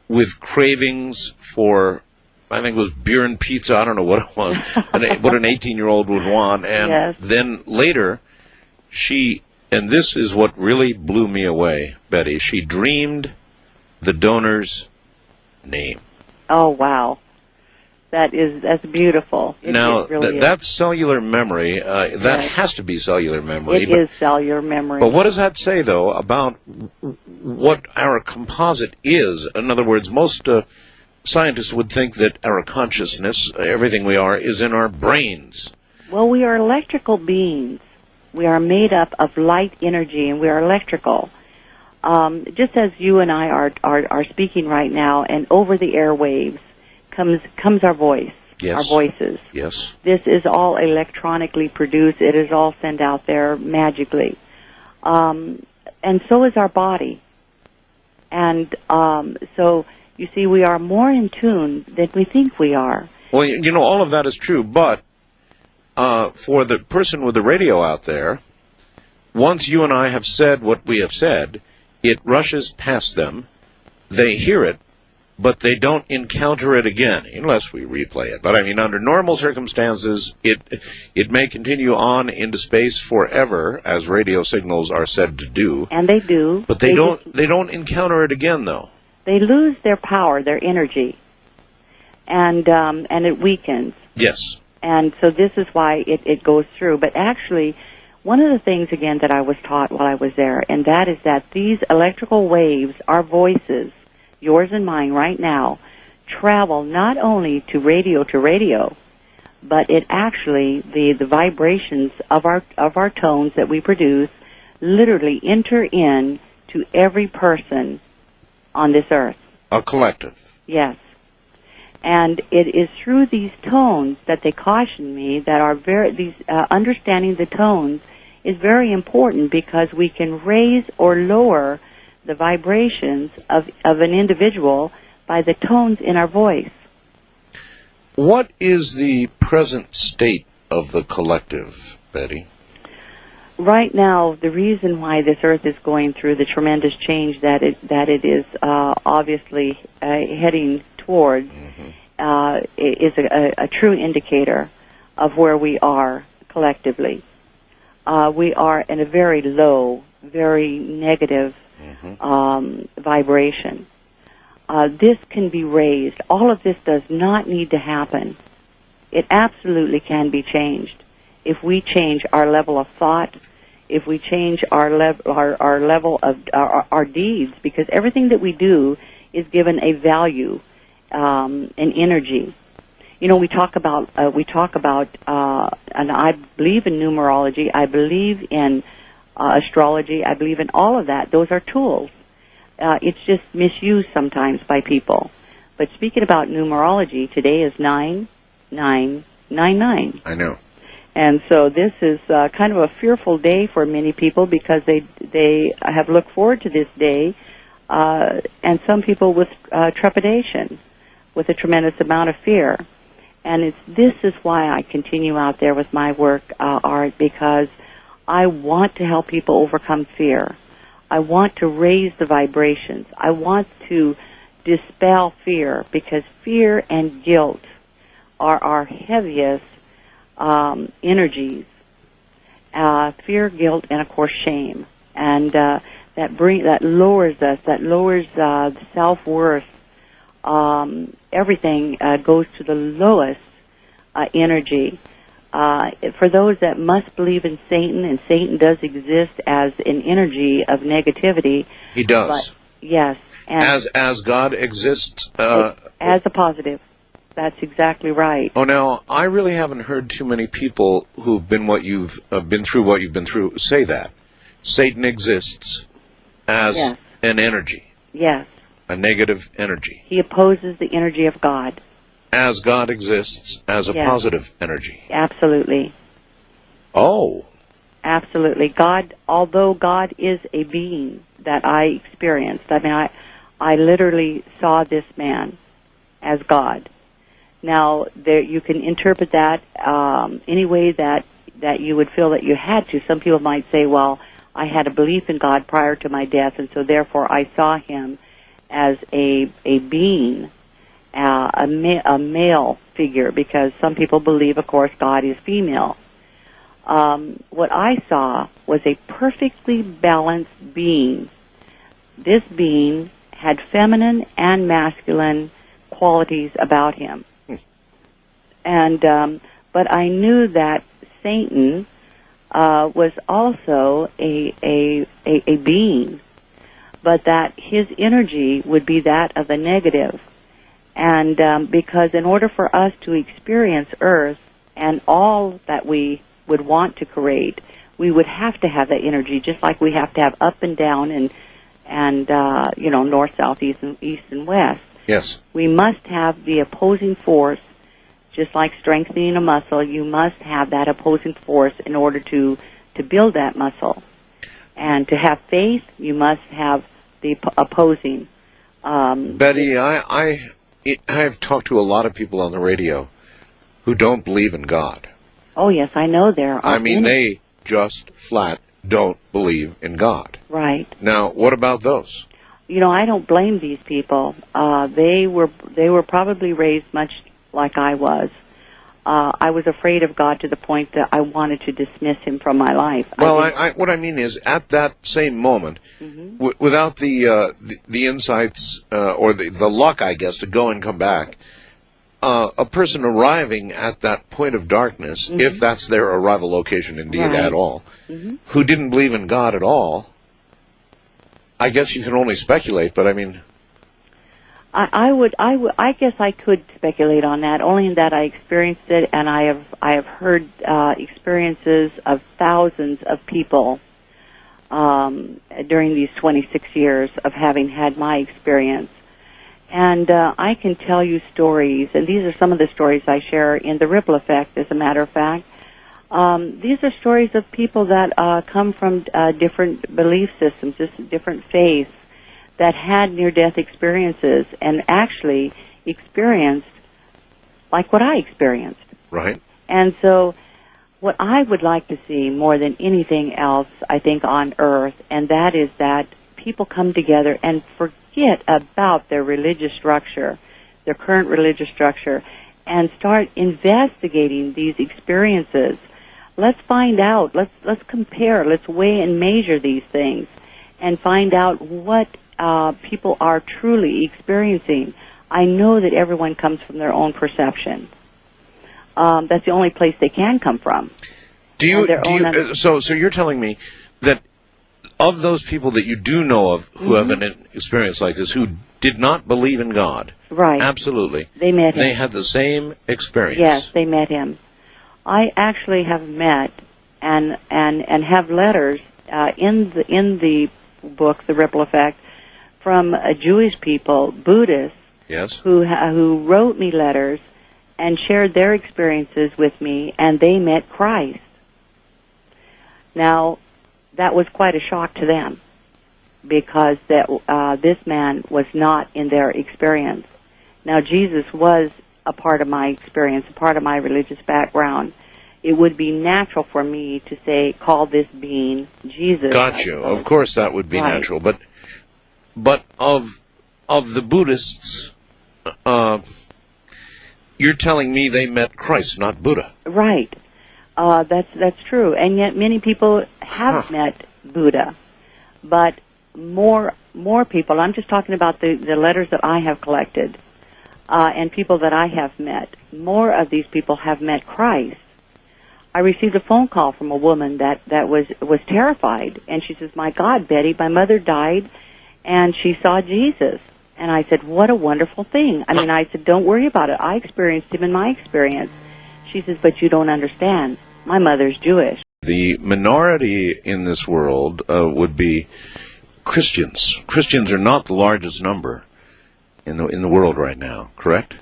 Speaker 1: with cravings for, I think it was beer and pizza, I don't know what it was, what an 18-year-old would want, and then later and this is what really blew me away, Betty, she dreamed the donor's name.
Speaker 2: Oh, wow. That's beautiful.
Speaker 1: Now,
Speaker 2: really
Speaker 1: that's cellular memory. That has to be cellular memory.
Speaker 2: It is cellular memory.
Speaker 1: But what does that say, though, about what our composite is? In other words, most scientists would think that our consciousness, everything we are, is in our brains.
Speaker 2: Well, we are electrical beings. We are made up of light energy, and we are electrical. Just as you and I are speaking right now, and over the airwaves comes our voice.
Speaker 1: Yes.
Speaker 2: Our voices.
Speaker 1: Yes.
Speaker 2: This is all electronically produced. It is all sent out there magically. And so is our body. And so, you see, we are more in tune than we think we are.
Speaker 1: Well, you know, all of that is true, but for the person with the radio out there, once you and I have said what we have said, it rushes past them, they hear it, but they don't encounter it again, unless we replay it. But I mean, under normal circumstances, it may continue on into space forever, as radio signals are said to do.
Speaker 2: And they do.
Speaker 1: But they don't encounter it again, though.
Speaker 2: They lose their power, their energy, and it weakens.
Speaker 1: Yes.
Speaker 2: And so this is why it goes through. But actually, one of the things, again, that I was taught while I was there, and that is that these electrical waves, our voices, yours and mine right now, travel not only to radio, but it actually, the vibrations of our tones that we produce literally enter in to every person on this earth.
Speaker 1: A collective.
Speaker 2: Yes. And it is through these tones that they caution me that understanding the tones is very important, because we can raise or lower the vibrations of an individual by the tones in our voice.
Speaker 1: What is the present state of the collective, Betty?
Speaker 2: Right now, the reason why this earth is going through the tremendous change that it is obviously heading towards is a true indicator of where we are collectively. We are in a very low, very negative vibration. This can be raised. All of this does not need to happen. It absolutely can be changed if we change our level of thought, if we change our level of our deeds, because everything that we do is given a value, an energy. You know, we talk about, and I believe in numerology. I believe in astrology. I believe in all of that. Those are tools. It's just misused sometimes by people. But speaking about numerology, today is 9999.
Speaker 1: I know.
Speaker 2: And so this is kind of a fearful day for many people, because they have looked forward to this day, and some people with trepidation, with a tremendous amount of fear. And this is why I continue out there with my work, Art, because I want to help people overcome fear. I want to raise the vibrations. I want to dispel fear, because fear and guilt are our heaviest energies. Fear, guilt, and of course shame. And that lowers us, that lowers self-worth. Everything goes to the lowest energy. For those that must believe in Satan, and Satan does exist as an energy of negativity.
Speaker 1: He does.
Speaker 2: But, yes. And
Speaker 1: as God exists.
Speaker 2: As a positive. That's exactly right.
Speaker 1: Oh, now, I really haven't heard too many people who've been been through what you've been through say that. Satan exists as an energy.
Speaker 2: Yes.
Speaker 1: A negative energy.
Speaker 2: He opposes the energy of God.
Speaker 1: As God exists as a positive energy.
Speaker 2: Absolutely.
Speaker 1: Oh.
Speaker 2: Absolutely. God, although God is a being that I experienced, I mean, I literally saw this man as God. Now, you can interpret that any way that you would feel that you had to. Some people might say, well, I had a belief in God prior to my death, and so therefore I saw him as a being, a male figure, because some people believe, of course, God is female. What I saw was a perfectly balanced being. This being had feminine and masculine qualities about him. And but I knew that Satan was also a being, but that his energy would be that of a negative. And because in order for us to experience Earth and all that we would want to create, we would have to have that energy, just like we have to have up and down and north, south, east, and west.
Speaker 1: Yes.
Speaker 2: We must have the opposing force just like strengthening a muscle, you must have that opposing force in order to build that muscle. And to have faith, you must have the opposing.
Speaker 1: Betty, I've talked to a lot of people on the radio who don't believe in God.
Speaker 2: Oh, yes, I know there are.
Speaker 1: I mean, they just flat don't believe in God.
Speaker 2: Right.
Speaker 1: Now, what about those?
Speaker 2: You know, I don't blame these people. They were probably raised much like I was. I was afraid of God to the point that I wanted to dismiss him from my life.
Speaker 1: Well, what I mean is, at that same moment, without the insights or the luck, I guess, to go and come back, a person arriving at that point of darkness, if that's their arrival location indeed at all, who didn't believe in God at all, I guess you can only speculate, but I mean...
Speaker 2: I guess I could speculate on that, only in that I experienced it, and I have heard experiences of thousands of people during these 26 years of having had my experience. And I can tell you stories, and these are some of the stories I share in the Ripple Effect, as a matter of fact. These are stories of people that come from different belief systems, just different faiths, that had near-death experiences and actually experienced like what I experienced.
Speaker 1: Right.
Speaker 2: And so what I would like to see more than anything else, I think, on Earth, and that is that people come together and forget about their religious structure, their current religious structure, and start investigating these experiences. Let's find out, let's compare, let's weigh and measure these things and find out what people are truly experiencing. I know that everyone comes from their own perception. That's the only place they can come from.
Speaker 1: So you're telling me that of those people that you do know of who have an experience like this, who did not believe in God,
Speaker 2: right? Absolutely, they met him.
Speaker 1: They had the same experience.
Speaker 2: Yes, they met him. I actually have met and have letters in the book, The Ripple Effect, from Jewish people, Buddhists,
Speaker 1: yes,
Speaker 2: who wrote me letters and shared their experiences with me, and they met Christ. Now, that was quite a shock to them, because this man was not in their experience. Now, Jesus was a part of my experience, a part of my religious background. It would be natural for me to say, call this being Jesus.
Speaker 1: Got you. Of course that would be natural, but of the Buddhists, you're telling me they met Christ, not Buddha. Right.
Speaker 2: That's true. And yet many people have met Buddha. But more people, I'm just talking about the letters that I have collected, and people that I have met, more of these people have met Christ. I received a phone call from a woman that was terrified, and she says, "My God, Betty, my mother died, and she saw Jesus." And I said, "What a wonderful thing." I mean, I said, "Don't worry about it. I experienced him in my experience." She says, "But you don't understand. My mother's Jewish."
Speaker 1: The minority in this world would be Christians. Christians are not the largest number in the world right now, correct?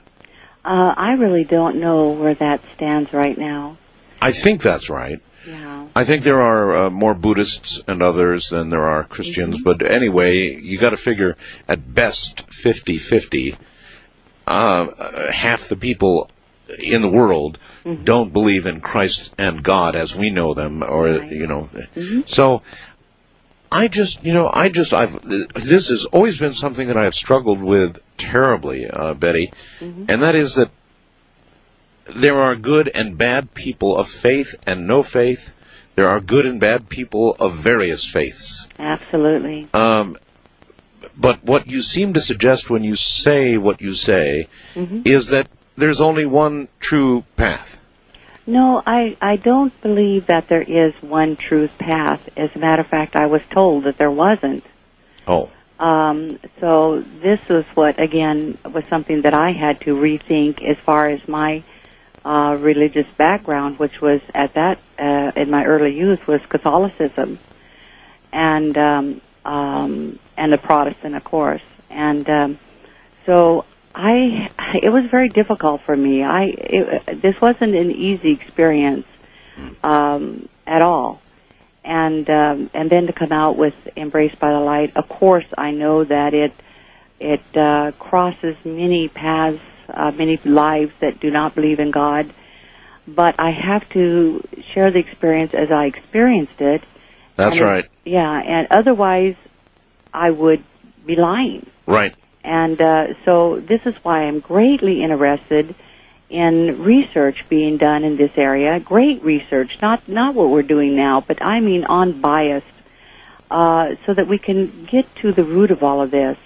Speaker 2: I really don't know where that stands right now.
Speaker 1: I think that's right.
Speaker 2: Yeah.
Speaker 1: I think there are more Buddhists and others than there are Christians, but anyway, you got to figure at best 50-50. Half the people in the world don't believe in Christ and God as we know them, or So this has always been something that I have struggled with terribly, Betty, and that is that there are good and bad people of faith and no faith. There are good and bad people of various faiths.
Speaker 2: Absolutely.
Speaker 1: But what you seem to suggest when you say what you say is that there's only one true path.
Speaker 2: No, I don't believe that there is one truth path. As a matter of fact, I was told that there wasn't.
Speaker 1: Oh.
Speaker 2: So this was what, again, was something that I had to rethink as far as my religious background, which was in my early youth, was Catholicism, and the Protestant, of course. And so it was very difficult for me. This wasn't an easy experience at all. And then to come out with Embraced by the Light, of course, I know that it crosses many paths, many lives that do not believe in God. But I have to share the experience as I experienced it.
Speaker 1: That's right.
Speaker 2: Yeah, and otherwise I would be lying.
Speaker 1: Right.
Speaker 2: And so this is why I'm greatly interested in research being done in this area. Great research, not what we're doing now, but I mean unbiased, so that we can get to the root of all of this.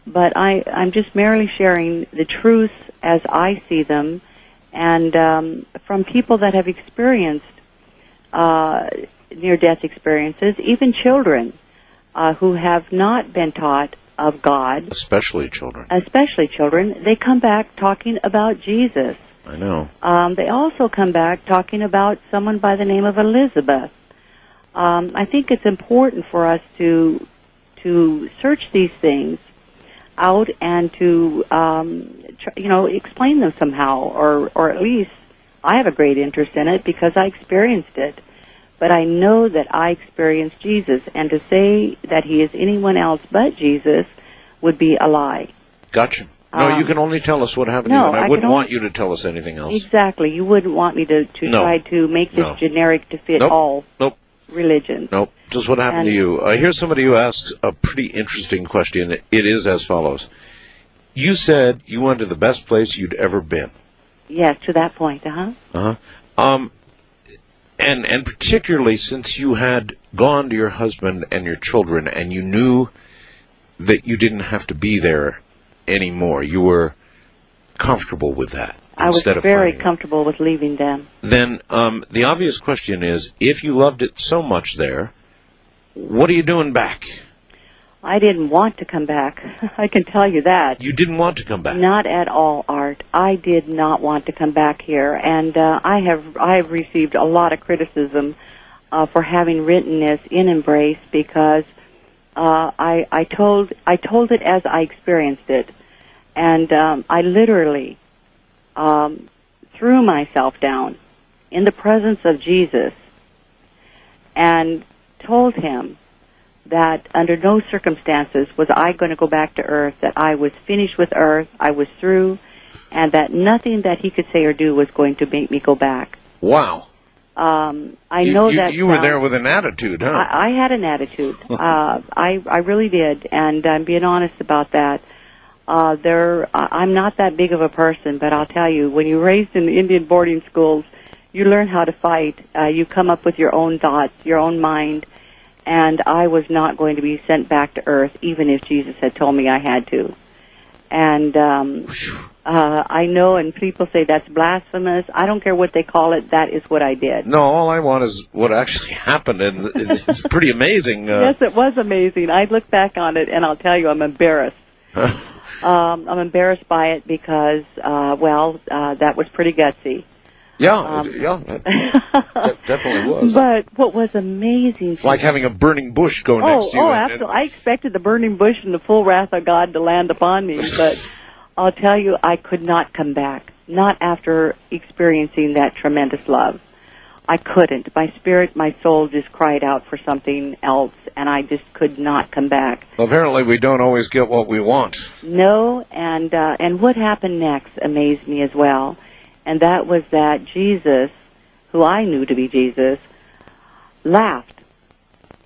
Speaker 2: But I'm just merely sharing the truths as I see them, and from people that have experienced near-death experiences, even children who have not been taught of God.
Speaker 1: Especially children.
Speaker 2: They come back talking about Jesus.
Speaker 1: I know.
Speaker 2: They also come back talking about someone by the name of Elizabeth. I think it's important for us to search these things out and to explain them somehow, or at least I have a great interest in it because I experienced it. But I know that I experienced Jesus, and to say that he is anyone else but Jesus would be a lie.
Speaker 1: Gotcha. No, you can only tell us what happened to you, and I wouldn't want you to tell us anything else.
Speaker 2: Exactly. You wouldn't want me to try to make this generic to fit all religions.
Speaker 1: Nope. Just what happened to you. Here's somebody who asks a pretty interesting question. It is as follows. You said you went to the best place you'd ever been.
Speaker 2: Yes, to that point,
Speaker 1: And particularly since you had gone to your husband and your children and you knew that you didn't have to be there anymore. You were comfortable with that.
Speaker 2: I was very comfortable with leaving them.
Speaker 1: Then the obvious question is, if you loved it so much there, what are you doing back?
Speaker 2: I didn't want to come back. I can tell you that.
Speaker 1: You didn't want to come back?
Speaker 2: Not at all, Art. I did not want to come back here, and I have received a lot of criticism for having written this in Embrace because I told it as I experienced it, and I literally threw myself down in the presence of Jesus and told him that under no circumstances was I going to go back to Earth, that I was finished with Earth, I was through, and that nothing that he could say or do was going to make me go back.
Speaker 1: Wow.
Speaker 2: I know that...
Speaker 1: You were there with an attitude, huh?
Speaker 2: I had an attitude. I really did, and I'm being honest about that. I'm not that big of a person, but I'll tell you, when you're raised in the Indian boarding schools, you learn how to fight. You come up with your own thoughts, your own mind, and I was not going to be sent back to Earth, even if Jesus had told me I had to. And I know, and people say that's blasphemous. I don't care what they call it. That is what I did.
Speaker 1: No, all I want is what actually happened, and it's pretty amazing.
Speaker 2: Yes, it was amazing. I look back on it, and I'll tell you, I'm embarrassed. I'm embarrassed by it because, that was pretty gutsy.
Speaker 1: Yeah, that definitely was.
Speaker 2: But what was amazing...
Speaker 1: It's like having a burning bush go next to you.
Speaker 2: Oh, absolutely. I expected the burning bush and the full wrath of God to land upon me, but I'll tell you, I could not come back. Not after experiencing that tremendous love. I couldn't. My spirit, my soul just cried out for something else, and I just could not come back.
Speaker 1: Well, apparently we don't always get what we want.
Speaker 2: No, and what happened next amazed me as well. And that was that Jesus, who I knew to be Jesus, laughed.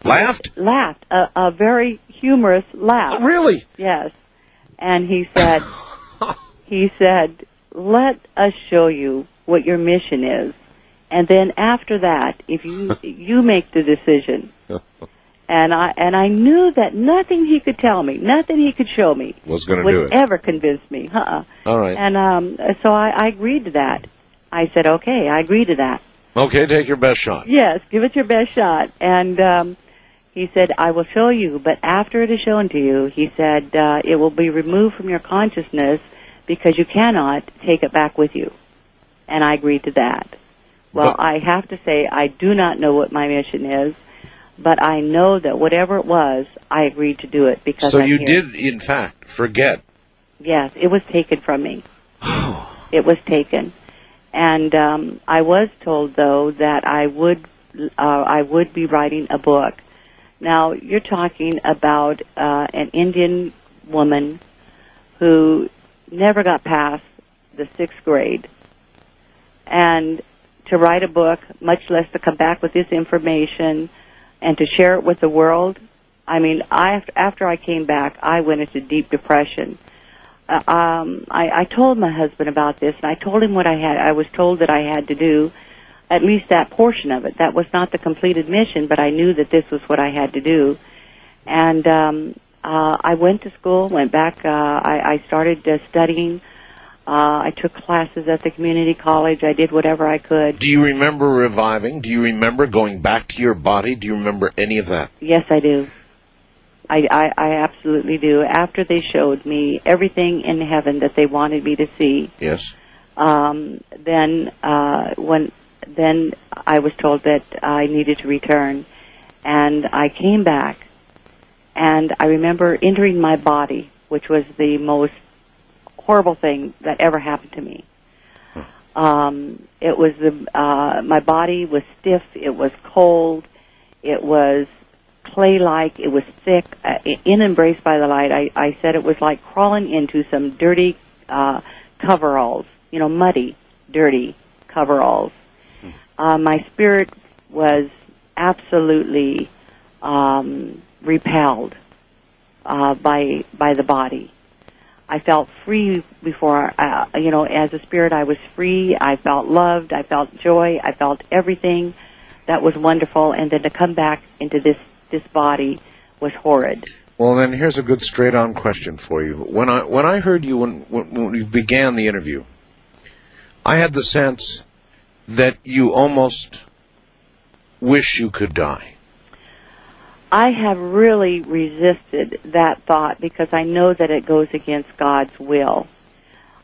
Speaker 1: Laughed?
Speaker 2: Laughed. A very humorous laugh.
Speaker 1: Oh, really?
Speaker 2: Yes. And he said, let us show you what your mission is. And then after that, if you make the decision. And I knew that nothing he could tell me, nothing he could show me would ever convince me. All
Speaker 1: right.
Speaker 2: And so I agreed to that. I said, okay, I agree to that.
Speaker 1: Okay, take your best shot.
Speaker 2: Yes, give it your best shot. And he said, I will show you, but after it is shown to you, he said, it will be removed from your consciousness because you cannot take it back with you. And I agreed to that. Well, I have to say, I do not know what my mission is. But I know that whatever it was, I agreed to do it because
Speaker 1: So you did, in fact, forget
Speaker 2: Yes, it was taken from me. It was taken. And I was told, though, that I would be writing a book. Now, you're talking about an Indian woman who never got past the 6th grade. And to write a book, much less to come back with this information and to share it with the world, I mean, after I came back, I went into deep depression. I told my husband about this, and I told him what I was told that I had to do, at least that portion of it. That was not the completed mission, but I knew that this was what I had to do. And I went to school, went back, I started studying. I took classes at the community college. I did whatever I could.
Speaker 1: Do you remember reviving? Do you remember going back to your body? Do you remember any of that?
Speaker 2: Yes, I do. I absolutely do. After they showed me everything in heaven that they wanted me to see,
Speaker 1: yes.
Speaker 2: Then I was told that I needed to return, and I came back, and I remember entering my body, which was the most horrible thing that ever happened to me. It was my body was stiff. It was cold. It was clay-like. It was thick. In Embraced by the Light, I said it was like crawling into some dirty coveralls, muddy, dirty coveralls. My spirit was absolutely repelled by the body. I felt free before, as a spirit I was free. I felt loved. I felt joy. I felt everything that was wonderful. And then to come back into this body was horrid.
Speaker 1: Well, then here's a good straight-on question for you. When I heard you when you began the interview, I had the sense that you almost wish you could die.
Speaker 2: I have really resisted that thought because I know that it goes against God's will.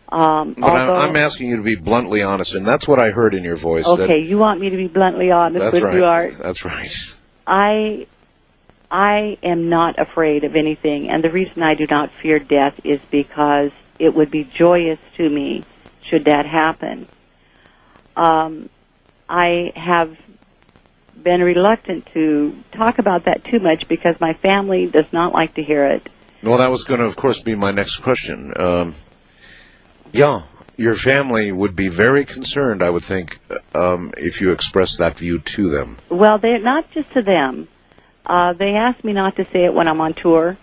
Speaker 1: But I'm asking you to be bluntly honest, and that's what I heard in your voice.
Speaker 2: Okay, you want me to be bluntly honest with you, Art?
Speaker 1: That's right.
Speaker 2: I am not afraid of anything, and the reason I do not fear death is because it would be joyous to me should that happen. I have been reluctant to talk about that too much because my family does not like to hear it.
Speaker 1: Well, that was going to, of course, be my next question. Your family would be very concerned, I would think, if you expressed that view to them.
Speaker 2: Well, they're not just to them. They asked me not to say it when I'm on tour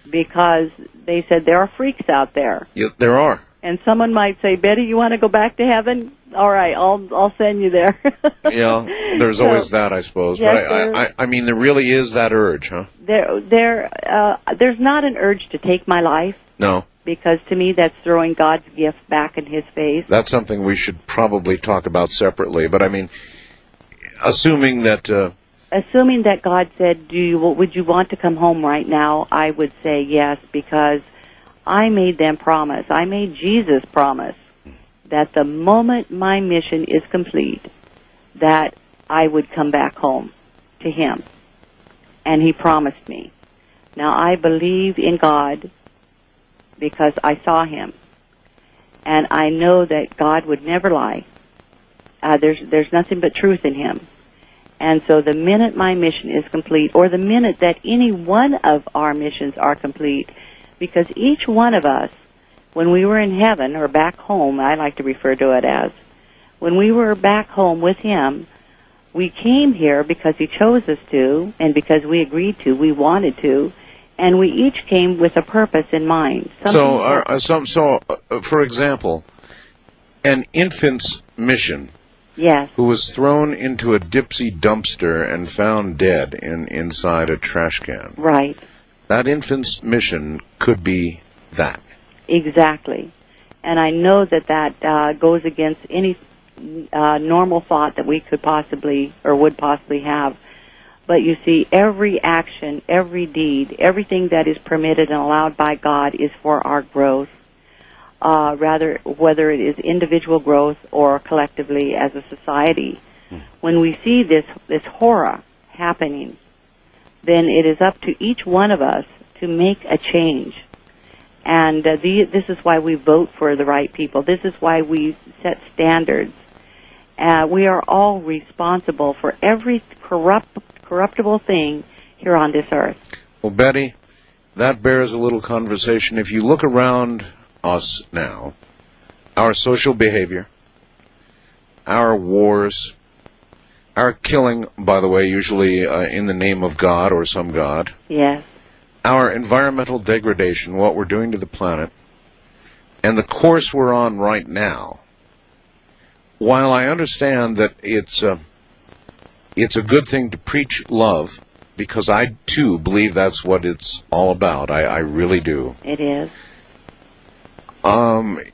Speaker 2: because they said there are freaks out there.
Speaker 1: Yeah, there are.
Speaker 2: And someone might say, Betty, you want to go back to heaven? All right, I'll send you there.
Speaker 1: Yeah, there's always that, I suppose.
Speaker 2: Yes,
Speaker 1: but I mean, there really is that urge, huh?
Speaker 2: There's not an urge to take my life.
Speaker 1: No.
Speaker 2: Because to me, that's throwing God's gift back in His face.
Speaker 1: That's something we should probably talk about separately. But I mean, assuming that God said, would you want to come home right now? I would say yes, because I made them promise. I made Jesus promise that the moment my mission is complete, that I would come back home to Him. And He promised me. Now, I believe in God because I saw Him. And I know that God would never lie. There's nothing but truth in Him. And so the minute my mission is complete, or the minute that any one of our missions are complete, because each one of us, when we were in heaven, or back home, I like to refer to it as, when we were back home with Him, we came here because He chose us to, and because we agreed to, we wanted to, and we each came with a purpose in mind. So, for example, an infant's mission,
Speaker 2: yes,
Speaker 1: who was thrown into a Dipsy dumpster and found dead inside a trash can.
Speaker 2: Right.
Speaker 1: That infant's mission could be that.
Speaker 2: Exactly. And I know that goes against any normal thought that we could possibly or would possibly have. But you see, every action, every deed, everything that is permitted and allowed by God is for our growth. Whether it is individual growth or collectively as a society. When we see this horror happening, then it is up to each one of us to make a change. And this is why we vote for the right people. This is why we set standards. We are all responsible for every corruptible thing here on this earth.
Speaker 1: Well, Betty, that bears a little conversation. If you look around us now, our social behavior, our wars, our killing, by the way, usually in the name of God or some God.
Speaker 2: Yes.
Speaker 1: Our environmental degradation, what we're doing to the planet, and the course we're on right now. While I understand that it's a good thing to preach love, because I, too, believe that's what it's all about. I really do.
Speaker 2: It is.
Speaker 1: A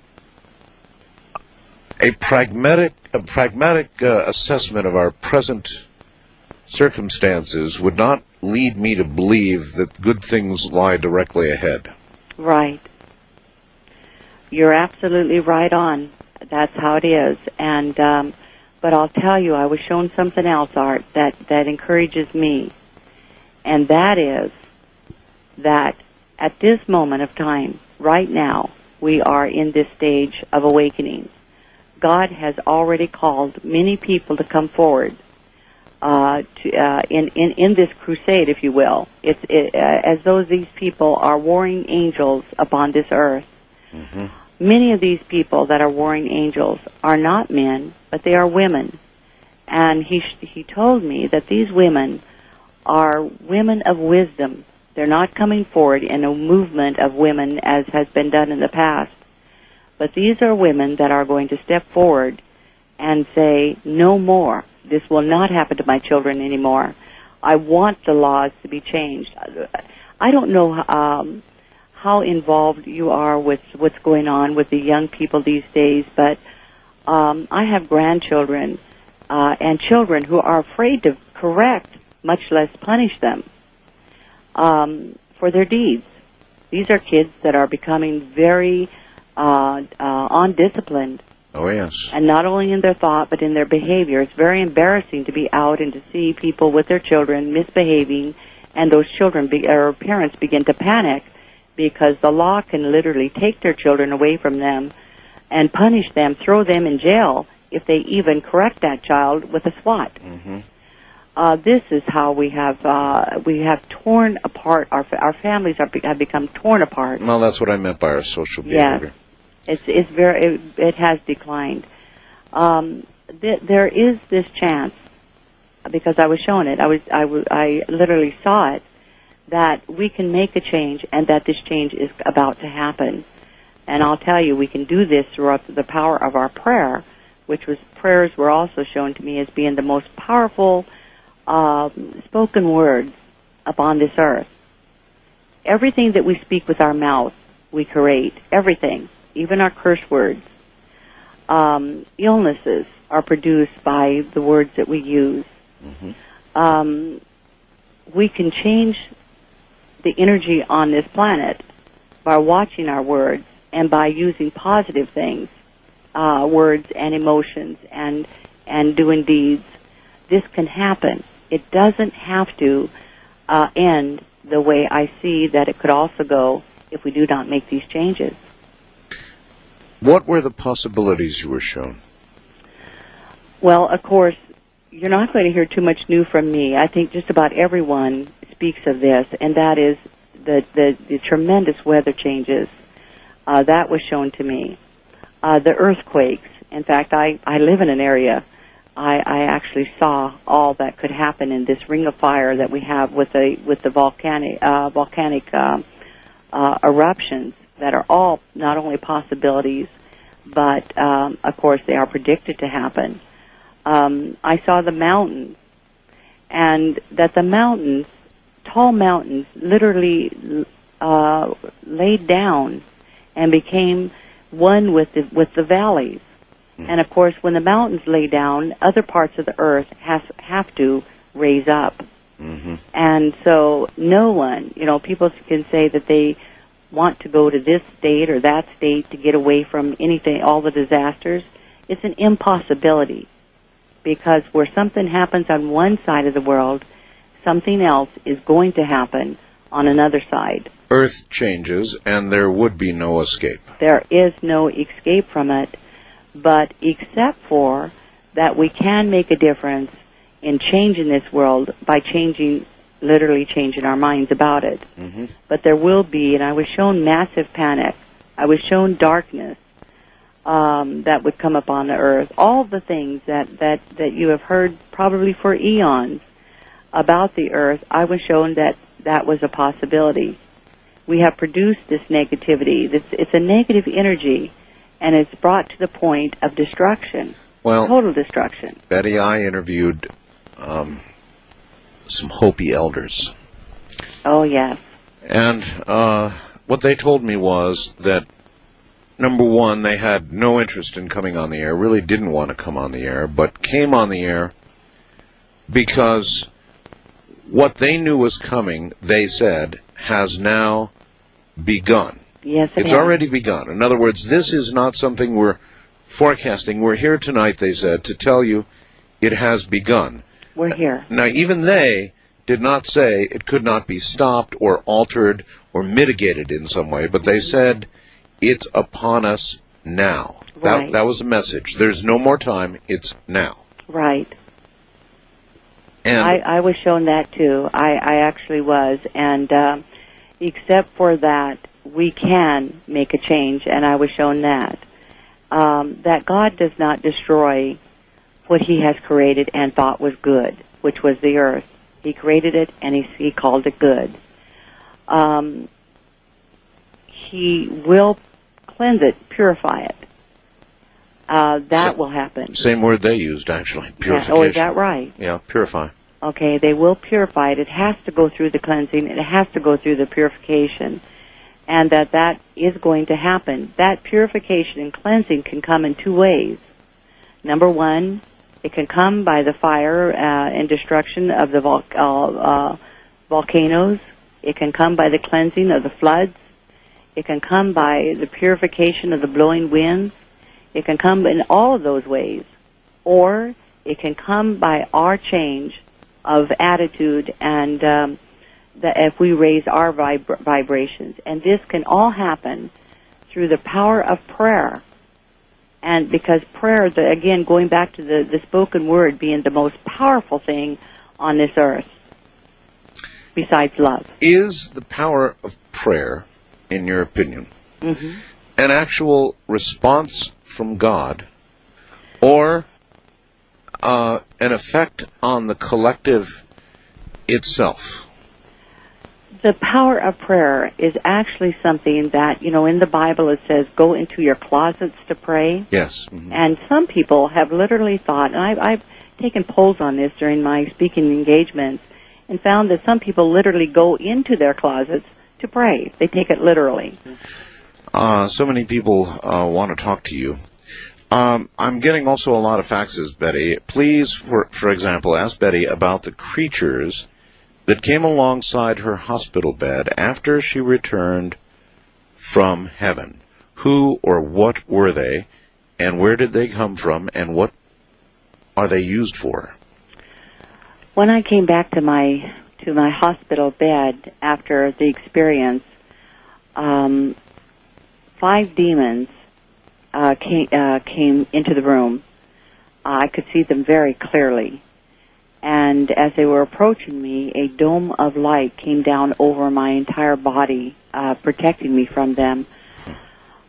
Speaker 1: pragmatic assessment of our present circumstances would not lead me to believe that good things lie directly ahead.
Speaker 2: Right. You're absolutely right on. That's how it is. And but I'll tell you, I was shown something else, Art, that encourages me. And that is that at this moment of time, right now, we are in this stage of awakening. God has already called many people to come forward in this crusade, if you will. As though these people are warring angels upon this earth. Mm-hmm. Many of these people that are warring angels are not men, but they are women. And he told me that these women are women of wisdom. They're not coming forward in a movement of women as has been done in the past. But these are women that are going to step forward and say, no more. This will not happen to my children anymore. I want the laws to be changed. I don't know how involved you are with what's going on with the young people these days, but I have grandchildren and children who are afraid to correct, much less punish them for their deeds. These are kids that are becoming very undisciplined.
Speaker 1: Oh, yes.
Speaker 2: And not only in their thought, but in their behavior. It's very embarrassing to be out and to see people with their children misbehaving, and those children or parents begin to panic because the law can literally take their children away from them and punish them, throw them in jail if they even correct that child with a SWAT. Mm-hmm. This is how we have torn apart our families have become torn apart.
Speaker 1: Well, that's what I meant by our social behavior.
Speaker 2: Yes. It has declined. There is this chance, because I was shown it. I literally saw it, that we can make a change, and that this change is about to happen. And I'll tell you, we can do this through the power of our prayer, prayers were also shown to me as being the most powerful spoken words upon this earth. Everything that we speak with our mouth, we create. Everything. Even our curse words. Illnesses are produced by the words that we use. Mm-hmm. We can change the energy on this planet by watching our words and by using positive things, words and emotions and doing deeds. This can happen. It doesn't have to end the way I see that it could also go if we do not make these changes.
Speaker 1: What were the possibilities you were shown?
Speaker 2: Well, of course, you're not going to hear too much new from me. I think just about everyone speaks of this, and that is the tremendous weather changes. That was shown to me. The earthquakes. In fact, I live in an area. I actually saw all that could happen in this ring of fire that we have with the volcanic eruptions that are all not only possibilities, but of course they are predicted to happen. I saw the mountains, and that the mountains, tall mountains, literally laid down and became one with the valleys. And of course, when the mountains lay down, other parts of the earth have to raise up. Mm-hmm. And so no one, people can say that they want to go to this state or that state to get away from anything, all the disasters. It's an impossibility, because where something happens on one side of the world, something else is going to happen on another side.
Speaker 1: Earth changes, and there would be no escape.
Speaker 2: There is no escape from it, but except for that we can make a difference in changing this world by literally changing our minds about it.
Speaker 1: Mm-hmm.
Speaker 2: But there will be, and I was shown massive panic. I was shown darkness that would come upon the earth. All the things that you have heard probably for eons about the earth, I was shown that was a possibility. We have produced this negativity. It's a negative energy, and it's brought to the point of destruction, total destruction.
Speaker 1: Betty, I interviewed some Hopi elders.
Speaker 2: Oh, yes.
Speaker 1: And what they told me was that, number one, they had no interest in coming on the air, really didn't want to come on the air, but came on the air because what they knew was coming, they said, has now begun.
Speaker 2: Yes,
Speaker 1: it's already begun. In other words, this is not something we're forecasting. We're here tonight, they said, to tell you it has begun.
Speaker 2: We're here.
Speaker 1: Now, even they did not say it could not be stopped or altered or mitigated in some way, but they said it's upon us now.
Speaker 2: Right.
Speaker 1: That was the message. There's no more time. It's now.
Speaker 2: Right.
Speaker 1: And
Speaker 2: I was shown that, too. I actually was. And except for that, we can make a change, and I was shown that. That God does not destroy what He has created and thought was good, which was the earth. He created it, and He called it good. He will cleanse it, purify it. That will happen.
Speaker 1: Same word they used, actually. Purification.
Speaker 2: Yeah. Oh, is that right?
Speaker 1: Yeah, purify.
Speaker 2: Okay, they will purify it. It has to go through the cleansing. It has to go through the purification. And that is going to happen. That purification and cleansing can come in two ways. Number one, it can come by the fire and destruction of the volcanoes. It can come by the cleansing of the floods. It can come by the purification of the blowing winds. It can come in all of those ways. Or it can come by our change of attitude and if we raise our vibrations. And this can all happen through the power of prayer. And because prayer, again, going back to the spoken word being the most powerful thing on this earth, besides love.
Speaker 1: Is the power of prayer, in your opinion, an actual response from God, or an effect on the collective itself?
Speaker 2: The power of prayer is actually something that, in the Bible it says, go into your closets to pray.
Speaker 1: Yes. Mm-hmm.
Speaker 2: And some people have literally thought, and I've taken polls on this during my speaking engagements, and found that some people literally go into their closets to pray. They take it literally.
Speaker 1: So many people want to talk to you. I'm getting also a lot of faxes, Betty. Please, for example, ask Betty about the creatures that came alongside her hospital bed after she returned from heaven. Who or what were they, and where did they come from, and what are they used for?
Speaker 2: When I came back to my hospital bed after the experience, 5 demons came into the room. I could see them very clearly. And as they were approaching me, a dome of light came down over my entire body, protecting me from them.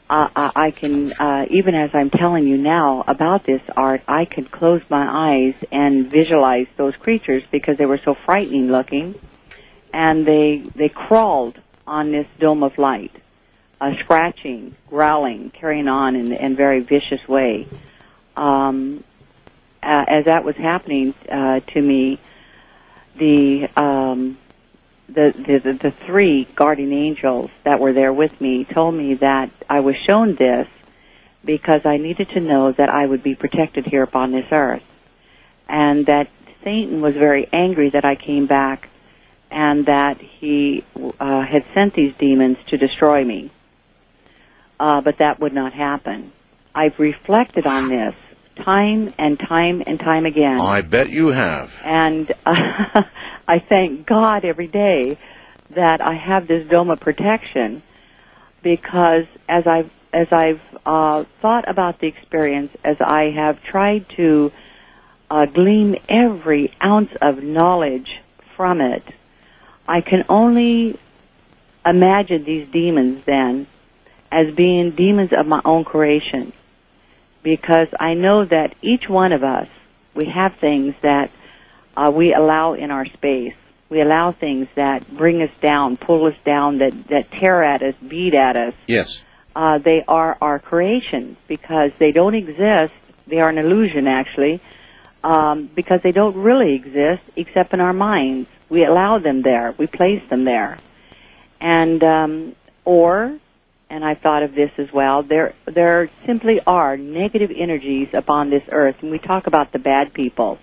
Speaker 2: I can, even as I'm telling you now about this art, I can close my eyes and visualize those creatures because they were so frightening looking. And they crawled on this dome of light, scratching, growling, carrying on in a very vicious way. As that was happening to me, the 3 guardian angels that were there with me told me that I was shown this because I needed to know that I would be protected here upon this earth, and that Satan was very angry that I came back, and that he had sent these demons to destroy me. But that would not happen. I've reflected on this time and time and time again.
Speaker 1: I bet you have.
Speaker 2: And I thank God every day that I have this dome of protection, because as I've thought about the experience, as I have tried to glean every ounce of knowledge from it, I can only imagine these demons then as being demons of my own creation, because I know that each one of us, we have things that we allow in our space. We allow things that bring us down, pull us down, that tear at us, beat at us.
Speaker 1: Yes.
Speaker 2: They are our creations because they don't exist. They are an illusion, actually, because they don't really exist except in our minds. We allow them there. We place them there. And, and I've thought of this as well, there simply are negative energies upon this earth. And we talk about the bad people.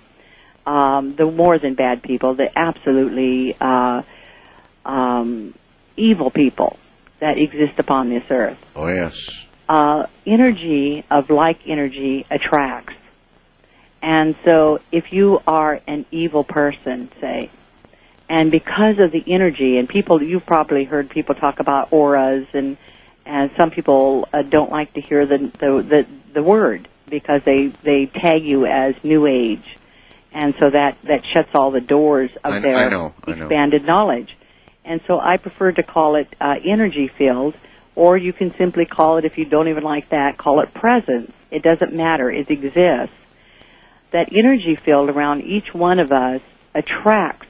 Speaker 2: The more than bad people, the absolutely evil people that exist upon this earth.
Speaker 1: Oh, yes.
Speaker 2: Energy of like energy attracts. And so if you are an evil person, say, and because of the energy, and people, you've probably heard people talk about auras, and some people don't like to hear the word because they tag you as New Age. And so that shuts all the doors of their expanded knowledge. And so I prefer to call it energy field, or you can simply call it, if you don't even like that, call it presence. It doesn't matter. It exists. That energy field around each one of us attracts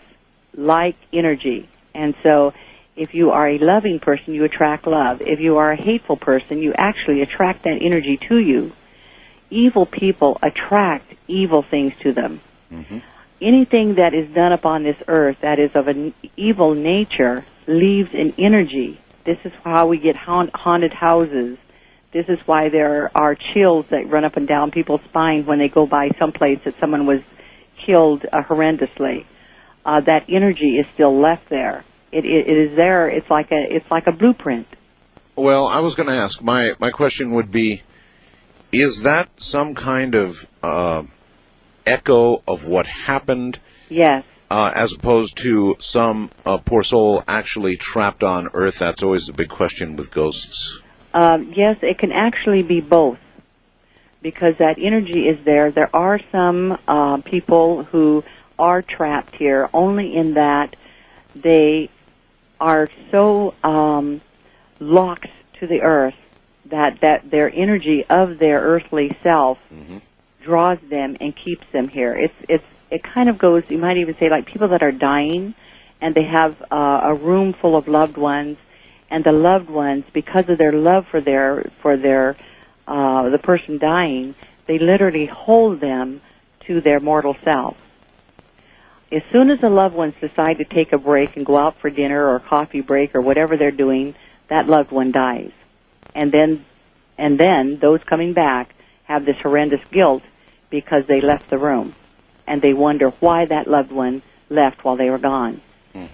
Speaker 2: like energy. And so if you are a loving person, you attract love. If you are a hateful person, you actually attract that energy to you. Evil people attract evil things to them. Mm-hmm. Anything that is done upon this earth that is of an evil nature leaves an energy. This is how we get haunted houses. This is why there are chills that run up and down people's spine when they go by someplace that someone was killed horrendously. That energy is still left there. It is there. It's like a blueprint.
Speaker 1: Well, I was going to ask. My question would be: is that some kind of echo of what happened?
Speaker 2: Yes.
Speaker 1: As opposed to some poor soul actually trapped on Earth? That's always the big question with ghosts.
Speaker 2: Yes, it can actually be both, because that energy is there. There are some people who are trapped here only in that they are so locked to the earth that their energy of their earthly self draws them and keeps them here. It kind of goes, you might even say, like people that are dying and they have a room full of loved ones, and the loved ones, because of their love for the person dying, they literally hold them to their mortal self. As soon as the loved ones decide to take a break and go out for dinner or coffee break or whatever they're doing, that loved one dies. And then those coming back have this horrendous guilt because they left the room. And they wonder why that loved one left while they were gone.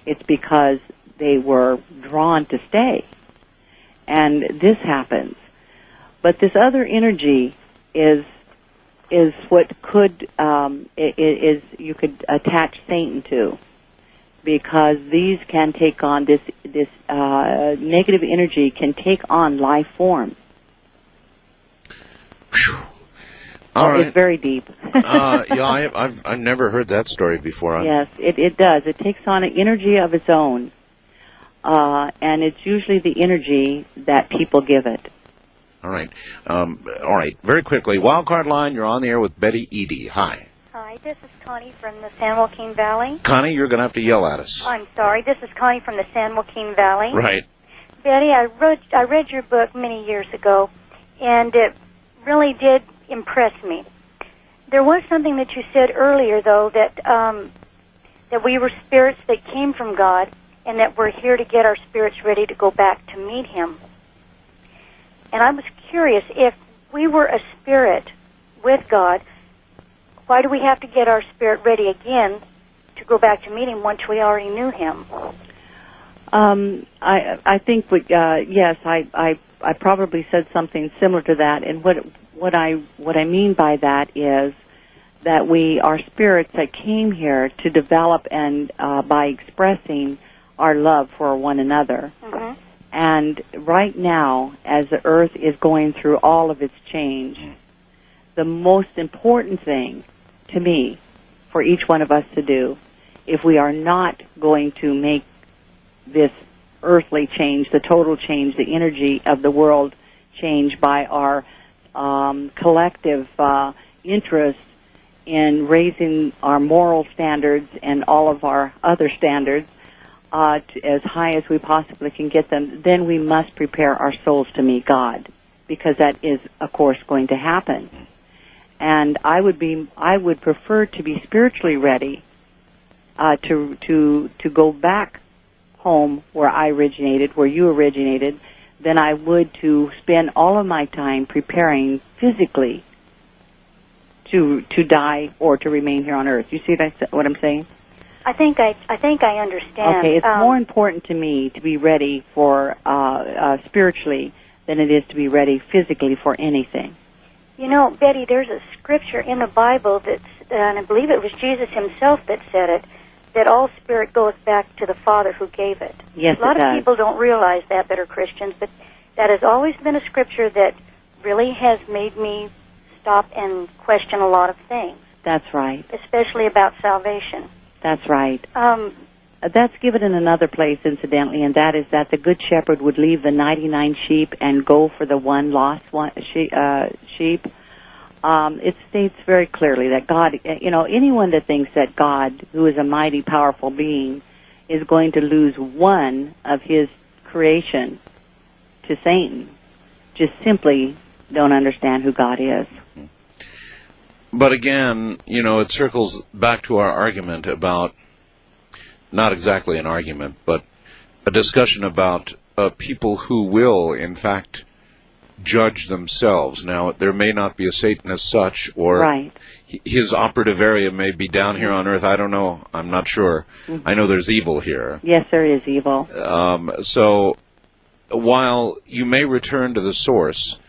Speaker 2: It's because they were drawn to stay. And this happens. But this other energy is what could is you could attach Satan to, because these can take on this negative energy can take on life form.
Speaker 1: All right.
Speaker 2: It's very deep.
Speaker 1: Yeah, I've never heard that story before.
Speaker 2: Yes, it does. It takes on an energy of its own, and it's usually the energy that people give it.
Speaker 1: All right. All right. Very quickly, Wildcard Line, you're on the air with Betty Eadie. Hi.
Speaker 3: Hi, this is Connie from the San Joaquin Valley.
Speaker 1: Connie, you're going to have to yell at us.
Speaker 3: I'm sorry. This is Connie from the San Joaquin Valley.
Speaker 1: Right.
Speaker 3: Betty, I read your book many years ago, and it really did impress me. There was something that you said earlier, though, that we were spirits that came from God, and that we're here to get our spirits ready to go back to meet Him. And I was curious, if we were a spirit with God, why do we have to get our spirit ready again to go back to meet Him once we already knew Him?
Speaker 2: I think, yes, I probably said something similar to that. And what I mean by that is that we are spirits that came here to develop and by expressing our love for one another.
Speaker 3: Mm-hmm.
Speaker 2: And right now, as the earth is going through all of its change, the most important thing to me for each one of us to do, if we are not going to make this earthly change, the total change, the energy of the world change by our collective interest in raising our moral standards and all of our other standards as high as we possibly can get them, then we must prepare our souls to meet God, because that is, of course, going to happen. And I would prefer to be spiritually ready to go back home where I originated, where you originated, than I would to spend all of my time preparing physically to die or to remain here on Earth. You see what I'm saying?
Speaker 3: I think I understand.
Speaker 2: Okay, it's more important to me to be ready for spiritually than it is to be ready physically for anything.
Speaker 3: You know, Betty, there's a scripture in the Bible that's, and I believe it was Jesus himself that said it, that all spirit goes back to the Father who gave it.
Speaker 2: Yes,
Speaker 3: a lot of people don't realize that are Christians, but that has always been a scripture that really has made me stop and question a lot of things.
Speaker 2: That's right.
Speaker 3: Especially about salvation.
Speaker 2: That's right. That's given in another place, incidentally, and that is that the Good Shepherd would leave the 99 sheep and go for the one lost sheep. It states very clearly that God, anyone that thinks that God, who is a mighty, powerful being, is going to lose one of his creation to Satan, just simply don't understand who God is.
Speaker 1: But again, it circles back to our argument about, not exactly an argument, but a discussion about people who will, in fact, judge themselves. Now, there may not be a Satan as such, or
Speaker 2: right.
Speaker 1: His operative area may be down here on Earth. I don't know. I'm not sure. Mm-hmm. I know there's evil here.
Speaker 2: Yes, there is evil.
Speaker 1: So, while you may return to the source,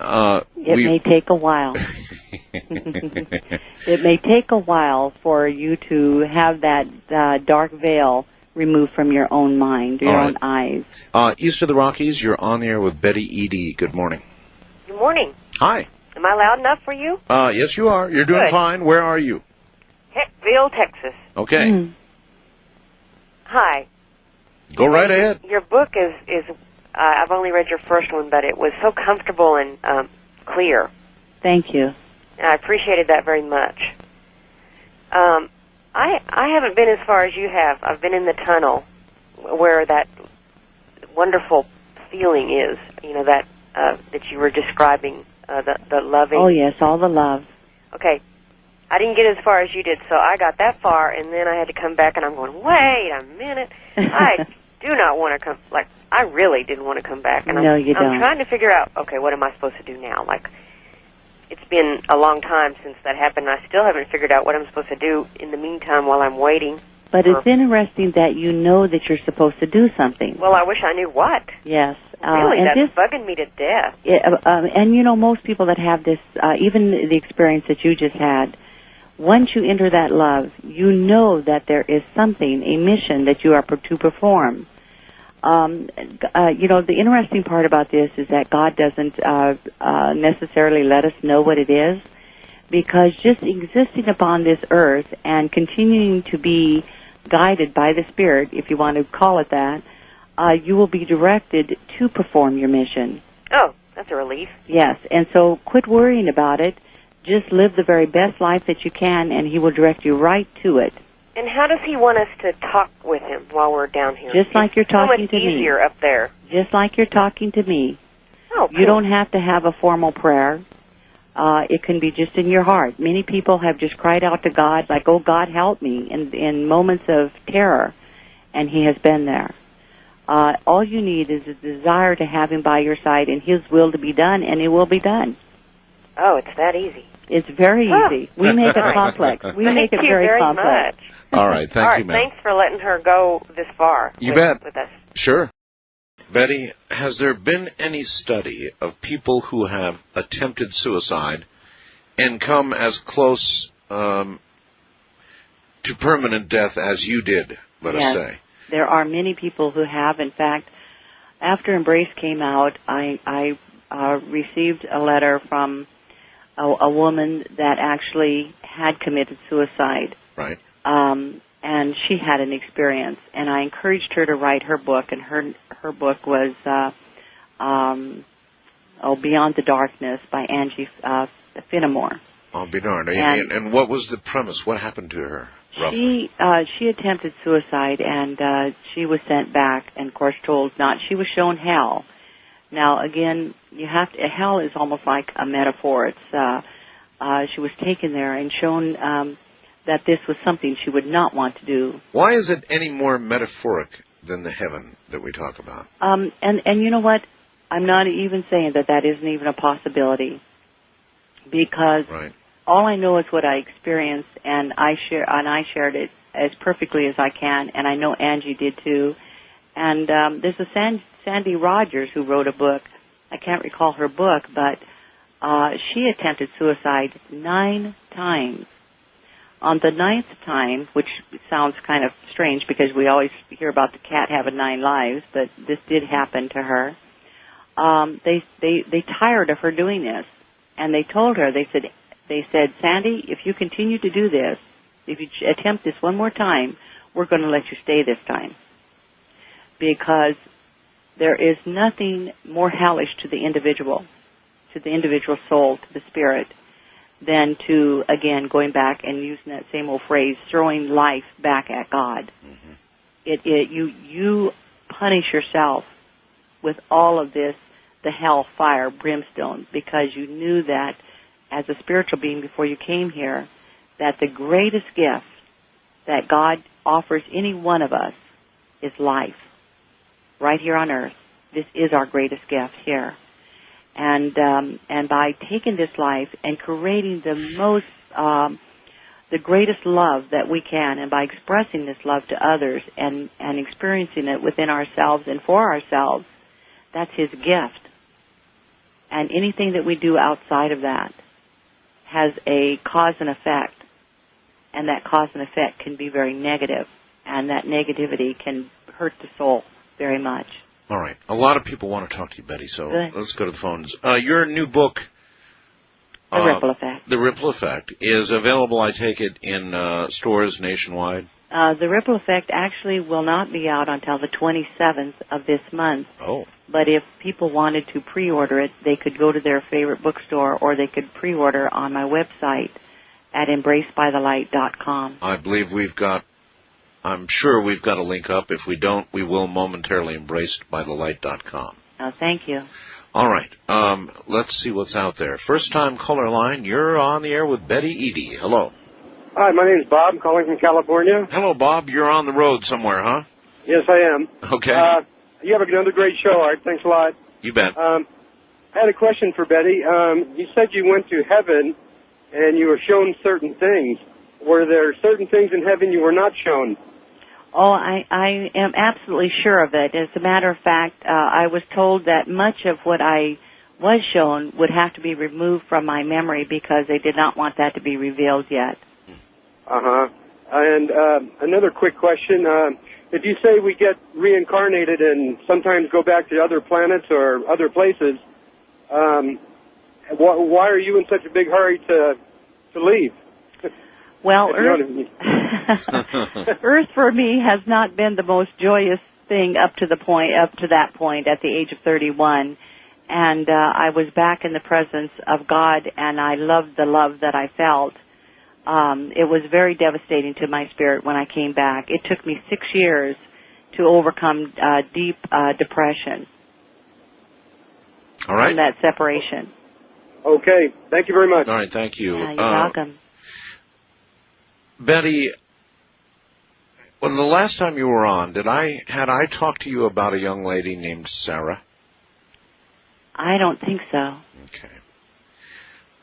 Speaker 2: it may take a while. It may take a while for you to have that dark veil removed from your own mind, your own eyes.
Speaker 1: East of the Rockies, you're on the air with Betty Eadie. Good morning.
Speaker 4: Good morning.
Speaker 1: Hi.
Speaker 4: Am I loud enough for you?
Speaker 1: Yes, you are. You're doing fine. Where are you?
Speaker 4: Hicksville, Texas.
Speaker 1: Okay.
Speaker 2: Mm.
Speaker 4: Hi.
Speaker 1: Go right ahead.
Speaker 4: Your book is I've only read your first one, but it was so comfortable and clear.
Speaker 2: Thank you.
Speaker 4: And I appreciated that very much. I haven't been as far as you have. I've been in the tunnel where that wonderful feeling is, that that you were describing, the loving.
Speaker 2: Oh, yes, all the love.
Speaker 4: Okay. I didn't get as far as you did, so I got that far, and then I had to come back, and I'm going, wait a minute. I do not want to come, I really didn't want to come back. And
Speaker 2: no, you don't.
Speaker 4: I'm trying to figure out, okay, what am I supposed to do now? It's been a long time since that happened, and I still haven't figured out what I'm supposed to do in the meantime while I'm waiting.
Speaker 2: But it's interesting that you know that you're supposed to do something.
Speaker 4: Well, I wish I knew what.
Speaker 2: Yes.
Speaker 4: Really, that's bugging me to death.
Speaker 2: And most people that have this, even the experience that you just had, once you enter that love, you know that there is something, a mission that you are to perform. The interesting part about this is that God doesn't necessarily let us know what it is, because just existing upon this earth and continuing to be guided by the Spirit, if you want to call it that, you will be directed to perform your mission.
Speaker 4: Oh, that's a relief.
Speaker 2: Yes, and so quit worrying about it. Just live the very best life that you can, and He will direct you right to it.
Speaker 4: And how does He want us to talk with Him while we're down here?
Speaker 2: Just like you're talking to me.
Speaker 4: So much easier up there.
Speaker 2: Just like you're talking to me.
Speaker 4: Oh, cool.
Speaker 2: You don't have to have a formal prayer. It can be just in your heart. Many people have just cried out to God, like, oh, God, help me, in moments of terror, and He has been there. All you need is a desire to have Him by your side and His will to be done, and it will be done.
Speaker 4: Oh, it's that easy.
Speaker 2: It's very easy. We make it complex. We make it very complex.
Speaker 4: Much.
Speaker 1: All right, thank you, ma'am.
Speaker 4: Thanks for letting her go this far.
Speaker 1: You bet.
Speaker 4: With us.
Speaker 1: Sure. Betty, has there been any study of people who have attempted suicide and come as close to permanent death as you did, let us say?
Speaker 2: There are many people who have. In fact, after Embrace came out, I received a letter from a woman that actually had committed suicide.
Speaker 1: Right.
Speaker 2: And she had an experience, and I encouraged her to write her book, and her book was Beyond the Darkness by Angie Finnemore.
Speaker 1: I'll be darned. And what was the premise? What happened to her, roughly?
Speaker 2: She attempted suicide, and she was sent back, and of course told not. She was shown hell. Now, again, hell is almost like a metaphor. It's she was taken there and shown that this was something she would not want to do.
Speaker 1: Why is it any more metaphoric than the heaven that we talk about?
Speaker 2: And you know what? I'm not even saying that isn't even a possibility, because all I know is what I experienced, and I shared it as perfectly as I can, and I know Angie did too. And there's a Sandy Rogers who wrote a book. I can't recall her book, but she attempted suicide 9 times. On the 9th time, which sounds kind of strange because we always hear about the cat having 9 lives, but this did happen to her. They tired of her doing this, and they told her, they said, Sandy, if you continue to do this, if you attempt this one more time, we're going to let you stay this time. Because there is nothing more hellish to the individual soul, to the spirit, than to, again, going back and using that same old phrase, throwing life back at God. Mm-hmm. You punish yourself with all of this, the hell, fire, brimstone, because you knew that as a spiritual being before you came here, that the greatest gift that God offers any one of us is life, right here on earth. This is our greatest gift here. And by taking this life and creating the greatest love that we can, and by expressing this love to others and experiencing it within ourselves and for ourselves, that's His gift. And anything that we do outside of that has a cause and effect, and that cause and effect can be very negative, and that negativity can hurt the soul very much.
Speaker 1: All right. A lot of people want to talk to you, Betty, so let's go to the phones. Your new book,
Speaker 2: The Ripple Effect.
Speaker 1: The Ripple Effect, is available, I take it, in stores nationwide?
Speaker 2: The Ripple Effect actually will not be out until the 27th of this month.
Speaker 1: Oh.
Speaker 2: But if people wanted to pre-order it, they could go to their favorite bookstore, or they could pre-order on my website at embracebythelight.com.
Speaker 1: I believe I'm sure we've got a link up. If we don't, we will momentarily, embracebythelight.com.
Speaker 2: Oh, thank you.
Speaker 1: All right. Let's see what's out there. First-time caller line, you're on the air with Betty Eadie. Hello.
Speaker 5: Hi, my name is Bob. I'm calling from California.
Speaker 1: Hello, Bob. You're on the road somewhere, huh?
Speaker 5: Yes, I am.
Speaker 1: Okay.
Speaker 5: You have another great show, Art. Thanks a lot.
Speaker 1: You bet.
Speaker 5: I had a question for Betty. You said you went to heaven and you were shown certain things. Were there certain things in heaven you were not shown?
Speaker 2: Oh, I am absolutely sure of it. As a matter of fact, I was told that much of what I was shown would have to be removed from my memory because they did not want that to be revealed yet.
Speaker 5: Uh-huh. And another quick question. If you say we get reincarnated and sometimes go back to other planets or other places, why are you in such a big hurry to leave?
Speaker 2: Well, Earth for me has not been the most joyous thing up to that point at the age of 31. And I was back in the presence of God, and I loved the love that I felt. It was very devastating to my spirit when I came back. It took me 6 years to overcome deep depression.
Speaker 1: All right.
Speaker 2: From that separation.
Speaker 5: Okay. Thank you very much.
Speaker 1: All right. Thank you.
Speaker 2: You're welcome.
Speaker 1: Betty, well, the last time you were on, had I talked to you about a young lady named Sarah?
Speaker 2: I don't think so.
Speaker 1: Okay.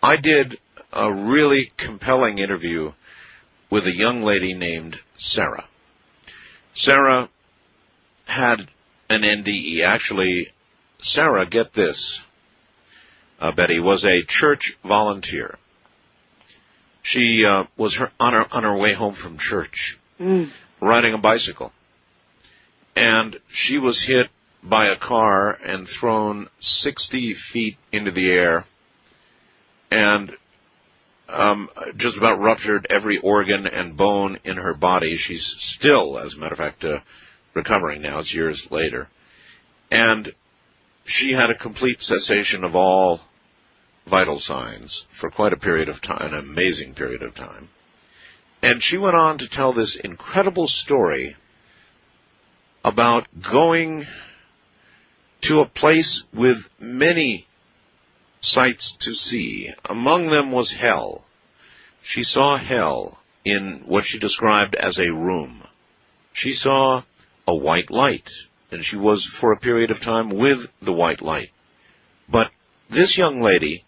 Speaker 1: I did a really compelling interview with a young lady named Sarah. Sarah had an NDE. Actually, Sarah, get this, Betty, was a church volunteer. She was on her way home from church, riding a bicycle. and she was hit by a car and thrown 60 feet into the air, and just about ruptured every organ and bone in her body. She's still, as a matter of fact, recovering now. It's years later. And she had a complete cessation of all vital signs for quite a period of time, an amazing period of time. And she went on to tell this incredible story about going to a place with many sights to see. Among them was hell. She saw hell in what she described as a room. She saw a white light, and she was for a period of time with the white light. But this young lady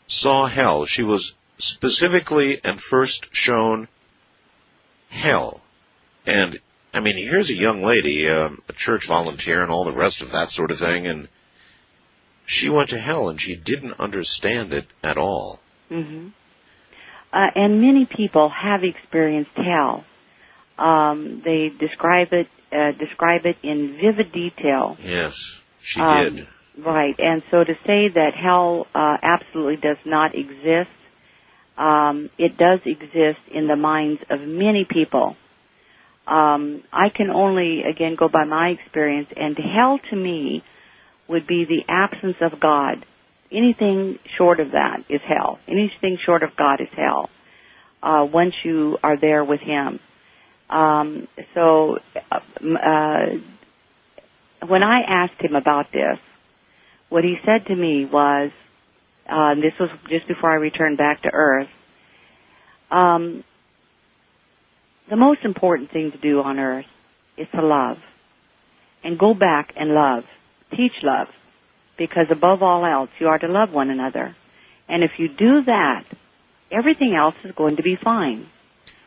Speaker 1: saw hell. She was specifically and first shown hell. And, I mean, here's a young lady, a church volunteer and all the rest of that sort of thing, and she went to hell, and she didn't understand it at all.
Speaker 2: Mm-hmm. And many people have experienced hell. They describe it in vivid detail.
Speaker 1: Yes, she did.
Speaker 2: Right, and so to say that hell absolutely does not exist, it does exist in the minds of many people. I can only, again, go by my experience, and hell to me would be the absence of God. Anything short of that is hell. Anything short of God is hell, once you are there with Him. When I asked him about this, what he said to me was, this was just before I returned back to Earth, the most important thing to do on Earth is to love. And go back and love. Teach love. Because above all else, you are to love one another. And if you do that, everything else is going to be fine.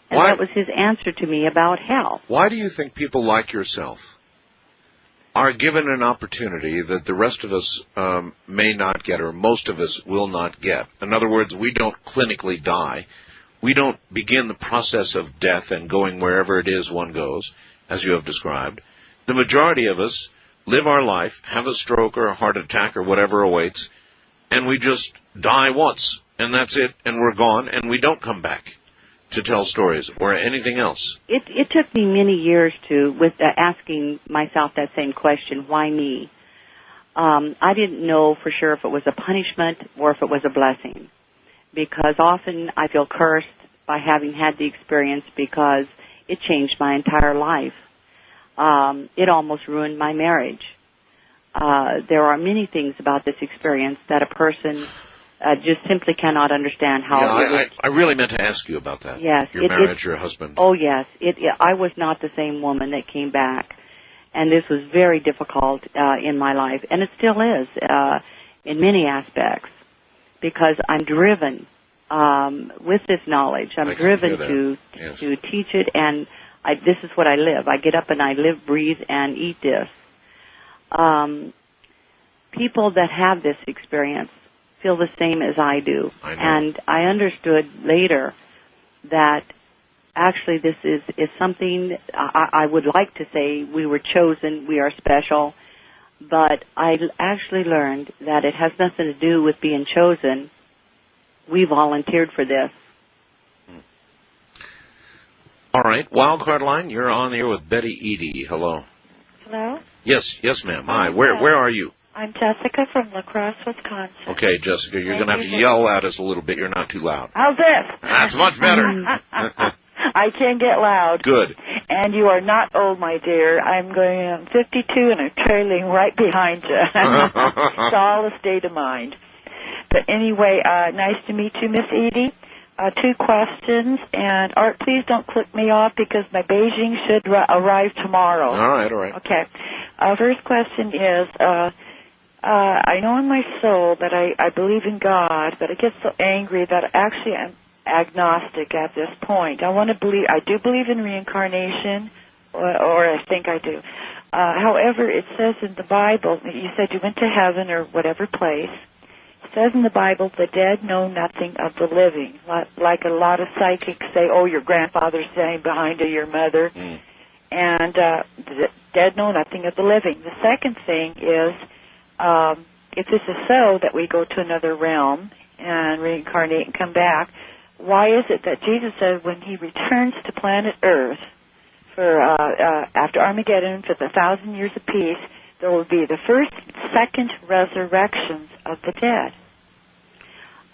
Speaker 2: And that was his answer to me about hell.
Speaker 1: Why do you think people like yourself are given an opportunity that the rest of us may not get, or most of us will not get? In other words, we don't clinically die. We don't begin the process of death and going wherever it is one goes, as you have described. The majority of us live our life, have a stroke or a heart attack or whatever awaits, and we just die once, and that's it, and we're gone, and we don't come back to tell stories or anything else.
Speaker 2: It took me many years with asking myself that same question, why me? I didn't know for sure if it was a punishment or if it was a blessing, because often I feel cursed by having had the experience because it changed my entire life. It almost ruined my marriage. There are many things about this experience that a person just simply cannot understand how.
Speaker 1: I really meant to ask you about that.
Speaker 2: Yes,
Speaker 1: your marriage, your husband.
Speaker 2: Oh yes, I was not the same woman that came back, and this was very difficult in my life, and it still is in many aspects, because I'm driven with this knowledge. I'm driven to teach it, and this is what I live. I get up and I live, breathe, and eat this. People that have this experience feel the same as I do. And I understood later that actually this is something, I would like to say we were chosen, we are special, but I actually learned that it has nothing to do with being chosen. We volunteered for this.
Speaker 1: All right, Wildcard Line, you're on the air with Betty Eadie. Hello.
Speaker 6: Hello?
Speaker 1: Yes, ma'am. Hi. Where are you?
Speaker 6: I'm Jessica from La Crosse, Wisconsin.
Speaker 1: Okay, Jessica, you're going to have to yell at us a little bit. You're not too loud.
Speaker 6: How's this?
Speaker 1: That's much better.
Speaker 6: I can get loud.
Speaker 1: Good.
Speaker 6: And you are not old, my dear. I'm 52 and I'm trailing right behind you. It's all a state of mind. But anyway, nice to meet you, Miss Eadie. 2 questions, and Art, please don't click me off because my Beijing should arrive tomorrow.
Speaker 1: All right.
Speaker 6: Okay. First question is, I know in my soul that I believe in God, but I get so angry that actually I'm agnostic at this point. I do believe in reincarnation, or I think I do. However, it says in the Bible, you said you went to heaven or whatever place. It says in the Bible, the dead know nothing of the living. Like a lot of psychics say, oh, your grandfather's standing behind your mother. and the dead know nothing of the living. The second thing is, if this is so, that we go to another realm and reincarnate and come back, why is it that Jesus said when he returns to planet Earth for after Armageddon for the 1,000 years of peace, there will be the first, second resurrections of the dead?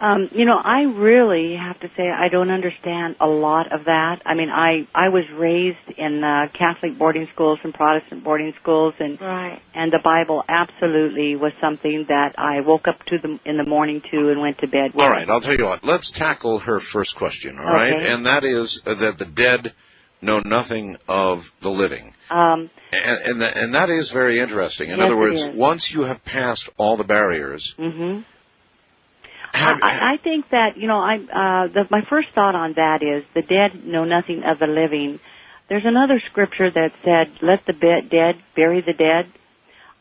Speaker 2: I really have to say I don't understand a lot of that. I mean, I was raised in Catholic boarding schools and Protestant boarding schools, and
Speaker 6: Right.
Speaker 2: and the Bible absolutely was something that I woke up to in the morning to and went to bed with.
Speaker 1: All right, I'll tell you what. Let's tackle her first question, all right?
Speaker 2: Okay.
Speaker 1: And that is that the dead know nothing of the living. And that is very interesting. In
Speaker 2: Yes,
Speaker 1: other
Speaker 2: it
Speaker 1: words,
Speaker 2: is.
Speaker 1: once you have passed all the barriers,
Speaker 2: Mm-hmm. I think that, my first thought on that is the dead know nothing of the living. There's another scripture that said, let the dead bury the dead.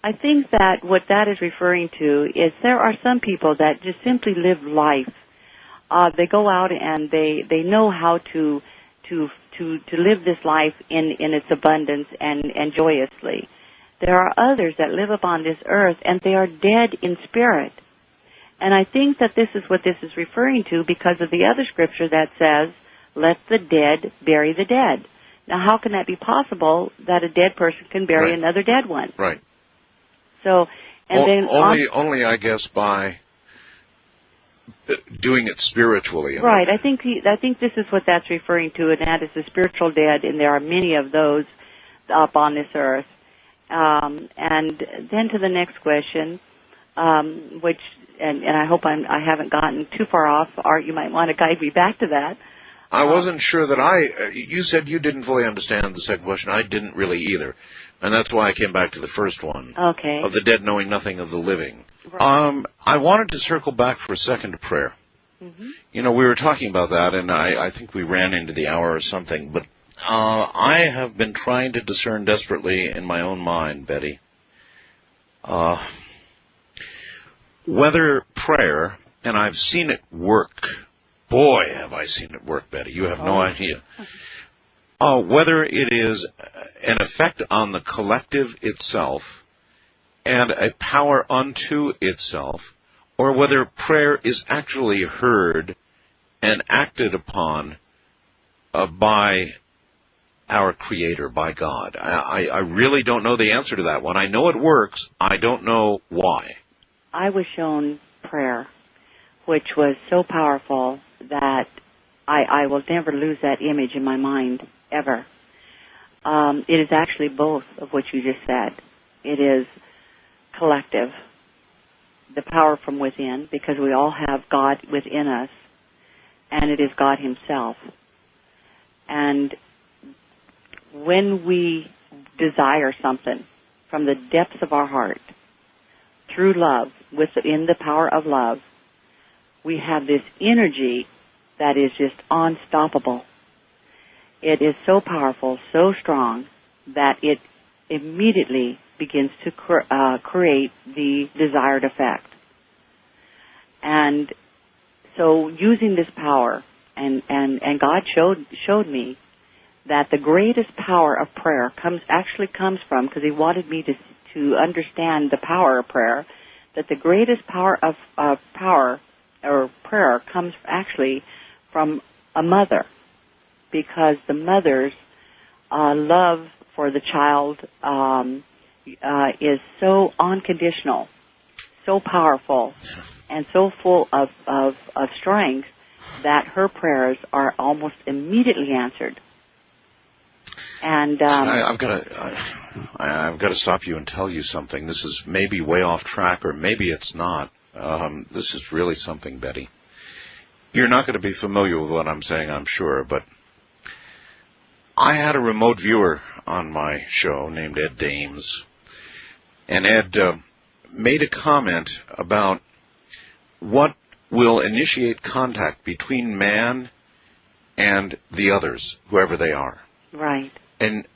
Speaker 2: I think that what that is referring to is there are some people that just simply live life. They go out and they know how to live this life in its abundance and joyously. There are others that live upon this earth and they are dead in spirit. And I think that this is what this is referring to because of the other scripture that says, let the dead bury the dead. Now, how can that be possible that a dead person can bury
Speaker 1: Right.
Speaker 2: another dead one?
Speaker 1: right?
Speaker 2: So, and then
Speaker 1: Only, I guess, by doing it spiritually.
Speaker 2: right. I think this is what that's referring to, and that is the spiritual dead, and there are many of those up on this earth. And then to the next question, which. And I hope I haven't gotten too far off. Art, you might want to guide me back to that.
Speaker 1: I wasn't sure that you said you didn't fully understand the second question. I didn't really either. And that's why I came back to the first one.
Speaker 2: Okay.
Speaker 1: Of the dead knowing nothing of the living.
Speaker 2: Right.
Speaker 1: I wanted to circle back for a second to prayer.
Speaker 2: Mm-hmm.
Speaker 1: We were talking about that, and I think we ran into the hour or something. But I have been trying to discern desperately in my own mind, Betty, whether prayer, and I've seen it work. Boy, have I seen it work, Betty. You have no idea. Whether it is an effect on the collective itself and a power unto itself, or whether prayer is actually heard and acted upon by our Creator, by God. I really don't know the answer to that one. I know it works. I don't know why.
Speaker 2: I was shown prayer, which was so powerful that I will never lose that image in my mind, ever. It is actually both of what you just said. It is collective, the power from within, because we all have God within us, and it is God Himself. And when we desire something from the depths of our heart, through love, within the power of love, we have this energy that is just unstoppable. It is so powerful, so strong, that it immediately begins to create the desired effect. And so using this power, and God showed me that the greatest power of prayer comes from, because He wanted me to understand the power of prayer, that the greatest power of power or prayer comes actually from a mother, because the mother's love for the child is so unconditional, so powerful, and so full of strength that her prayers are almost immediately answered. And
Speaker 1: I've got to stop you and tell you something. This is maybe way off track, or maybe it's not. This is really something, Betty. You're not going to be familiar with what I'm saying, I'm sure, but I had a remote viewer on my show named Ed Dames, and Ed made a comment about what will initiate contact between man and the others, whoever they are.
Speaker 2: right.
Speaker 1: And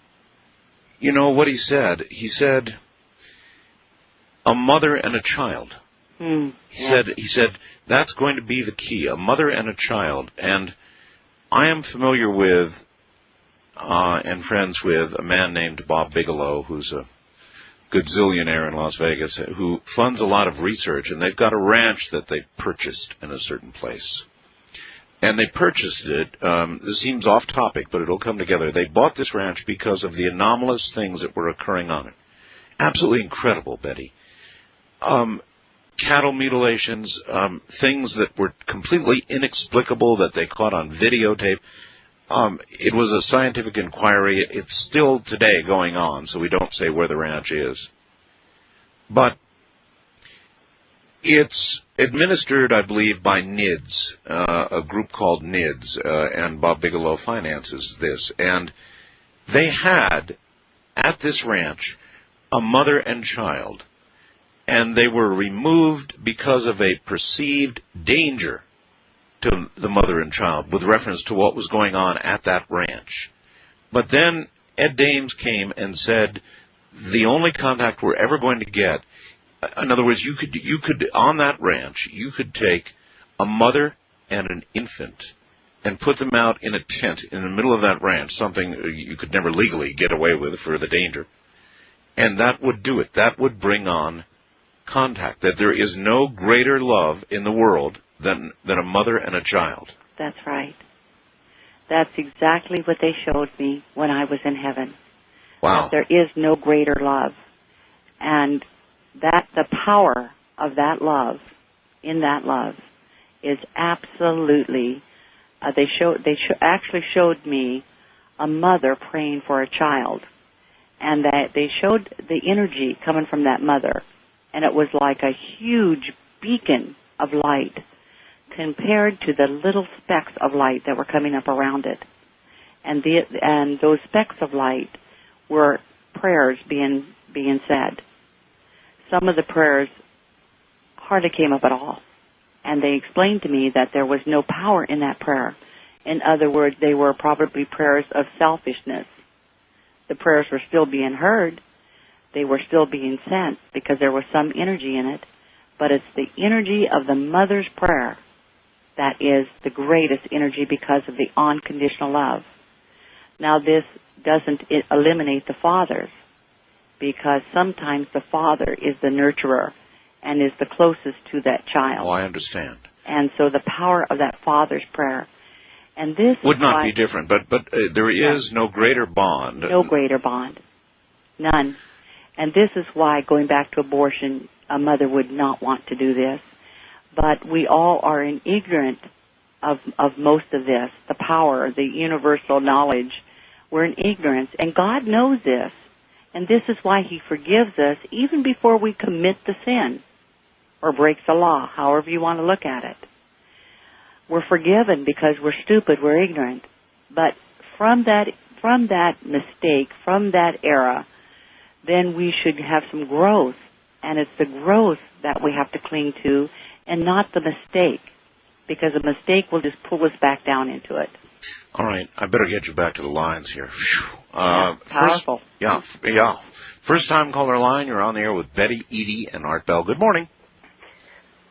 Speaker 1: you know what he said? He said, a mother and a child. He said, that's going to be the key, a mother and a child. And I am familiar with and friends with a man named Bob Bigelow, who's a gazillionaire in Las Vegas, who funds a lot of research, and they've got a ranch that they purchased in a certain place. And they purchased it, this seems off topic, but it'll come together. They bought this ranch because of the anomalous things that were occurring on it. Absolutely incredible, Betty. Cattle mutilations, things that were completely inexplicable that they caught on videotape. It was a scientific inquiry. It's still today going on, so we don't say where the ranch is. But it's administered, I believe, by NIDS, a group called NIDS, and Bob Bigelow finances this. And they had, at this ranch, a mother and child, and they were removed because of a perceived danger to the mother and child with reference to what was going on at that ranch. But then Ed Dames came and said the only contact we're ever going to get, in other words, you could on that ranch, you could take a mother and an infant and put them out in a tent in the middle of that ranch, something you could never legally get away with for the danger, and that would do it. That would bring on contact, that there is no greater love in the world than a mother and a child.
Speaker 2: That's right. That's exactly what they showed me when I was in heaven.
Speaker 1: Wow.
Speaker 2: That there is no greater love. And that the power of that love, in that love, is absolutely, they actually showed me a mother praying for a child. And that they showed the energy coming from that mother. And it was like a huge beacon of light compared to the little specks of light that were coming up around it. And those specks of light were prayers being said. Some of the prayers hardly came up at all. And they explained to me that there was no power in that prayer. In other words, they were probably prayers of selfishness. The prayers were still being heard. They were still being sent because there was some energy in it. But it's the energy of the mother's prayer that is the greatest energy because of the unconditional love. Now, this doesn't eliminate the fathers, because sometimes the father is the nurturer and is the closest to that child.
Speaker 1: Oh, I understand.
Speaker 2: And so the power of that father's prayer. And this
Speaker 1: would not be different, but there is no greater bond.
Speaker 2: No greater bond. None. And this is why, going back to abortion, a mother would not want to do this. But we all are in ignorance of most of this, the power, the universal knowledge. We're in ignorance, and God knows this. And this is why He forgives us even before we commit the sin or break the law, however you want to look at it. We're forgiven because we're stupid, we're ignorant. But from that mistake, from that era, then we should have some growth. And it's the growth that we have to cling to and not the mistake, because a mistake will just pull us back down into it.
Speaker 1: All right, I better get you back to the lines here.
Speaker 2: Powerful.
Speaker 1: First time caller line, you're on the air with Betty, Eadie, and Art Bell. Good morning.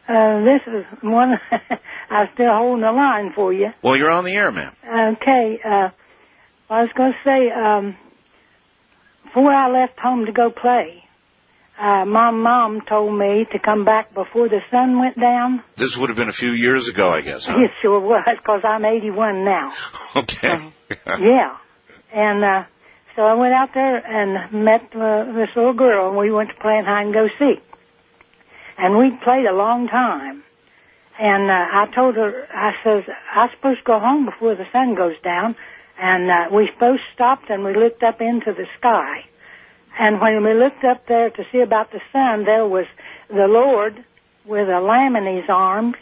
Speaker 7: This is one, I'm still holding the line for you.
Speaker 1: Well, you're on the air, ma'am.
Speaker 7: Okay, I was going to say, before I left home to go play, my mom told me to come back before the sun went down.
Speaker 1: This would have been a few years ago, I guess, huh?
Speaker 7: It sure was, because I'm 81 now.
Speaker 1: Okay.
Speaker 7: Yeah. And so I went out there and met this little girl, and we went to playing hide and go seek. And we played a long time. And I told her, I says, I'm supposed to go home before the sun goes down. And we both stopped and we looked up into the sky. And when we looked up there to see about the sun, there was the Lord with a lamb in His arms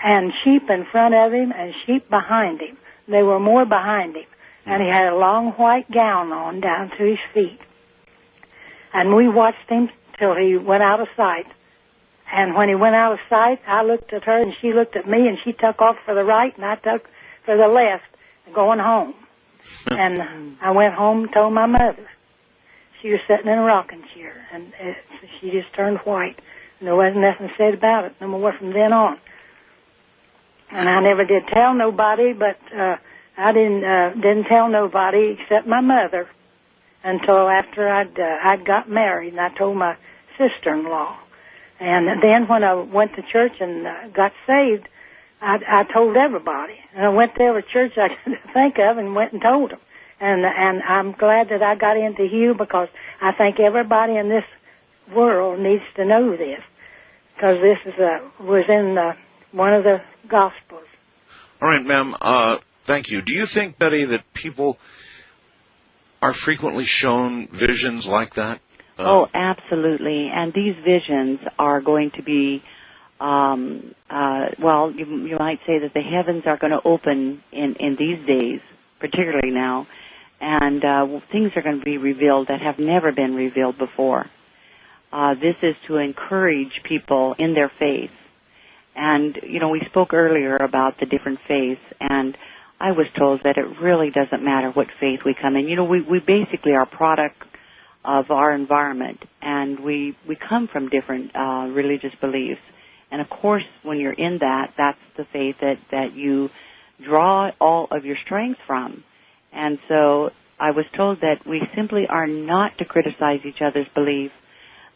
Speaker 7: and sheep in front of Him and sheep behind Him. There were more behind Him. And He had a long white gown on down to His feet. And we watched Him till He went out of sight. And when He went out of sight, I looked at her and she looked at me, and she took off for the right and I took for the left, going home. And I went home and told my mother. She was sitting in a rocking chair, and she just turned white. And there wasn't nothing said about it no more from then on. And I never did tell nobody, but I didn't tell nobody except my mother until after I'd got married, and I told my sister-in-law. And then when I went to church and got saved, I told everybody. And I went to every church I could think of and went and told them. And I'm glad that I got into Hugh, because I think everybody in this world needs to know this, because this was in one of the Gospels.
Speaker 1: All right, ma'am. Thank you. Do you think, Betty, that people are frequently shown visions like that?
Speaker 2: Oh, absolutely. And these visions are going to be, well, you might say that the heavens are going to open in these days, particularly now, and things are going to be revealed that have never been revealed before. This is to encourage people in their faith. And, you know, we spoke earlier about the different faiths, and I was told that it really doesn't matter what faith we come in. You know, we basically are a product of our environment, and we come from different religious beliefs. And, of course, when you're in that, that's the faith that you draw all of your strength from. And so I was told that we simply are not to criticize each other's belief,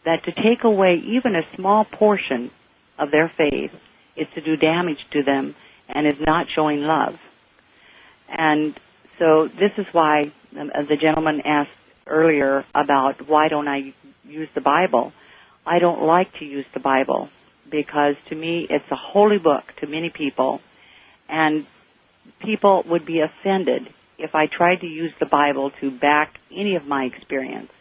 Speaker 2: that to take away even a small portion of their faith is to do damage to them and is not showing love. And so this is why the gentleman asked earlier about why don't I use the Bible. I don't like to use the Bible because to me it's a holy book to many people, and people would be offended if I tried to use the Bible to back any of my experience.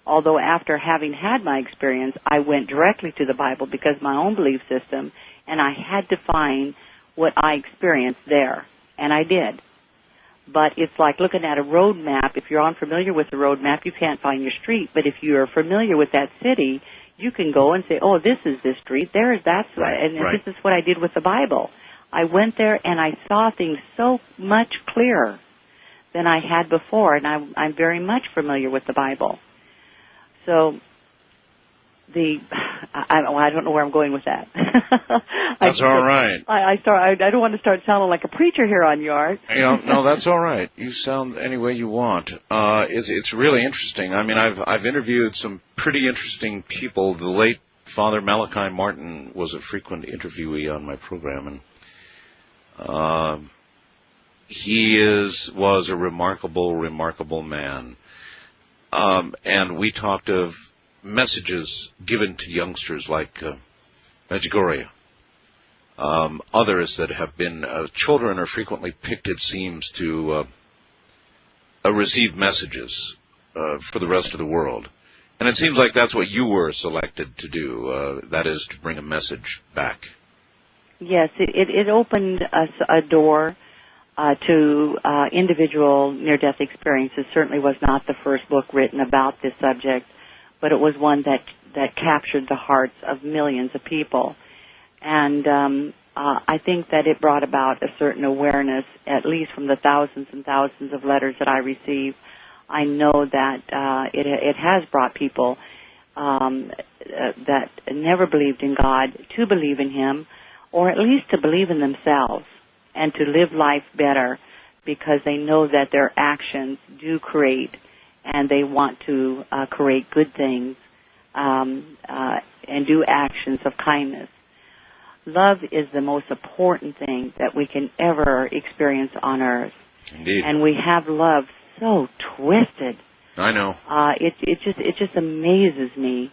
Speaker 2: Although after having had my experience, I went directly to the Bible because my own belief system, and I had to find what I experienced there, and I did. But it's like looking at a road map. If you're unfamiliar with the road map, you can't find your street. But if you're familiar with that city, you can go and say, oh, this is this street, there is that, and this is what I did with the Bible. I went there and I saw things so much clearer than I had before, and I'm very much familiar with the Bible. So I don't know where I'm going with that.
Speaker 1: That's all right.
Speaker 2: I don't want to start sounding like a preacher here on yours.
Speaker 1: No, that's all right. You sound any way you want. It's really interesting. I mean, I've interviewed some pretty interesting people. The late Father Malachi Martin was a frequent interviewee on my program, and he was a remarkable man. And we talked of messages given to youngsters like Medjugorje. Others that have been, children are frequently picked, it seems, to receive messages for the rest of the world. And it seems like that's what you were selected to do, that is to bring a message back.
Speaker 2: Yes, it opened us a door to individual near-death experiences. Certainly was not the first book written about this subject, but it was one that captured the hearts of millions of people. And I think that it brought about a certain awareness, at least from the thousands and thousands of letters that I receive. I know that it has brought people that never believed in God to believe in Him, or at least to believe in themselves and to live life better, because they know that their actions do create, and they want to create good things and do actions of kindness. Love is the most important thing that we can ever experience on earth.
Speaker 1: Indeed.
Speaker 2: And we have love so twisted.
Speaker 1: I know.
Speaker 2: It just amazes me.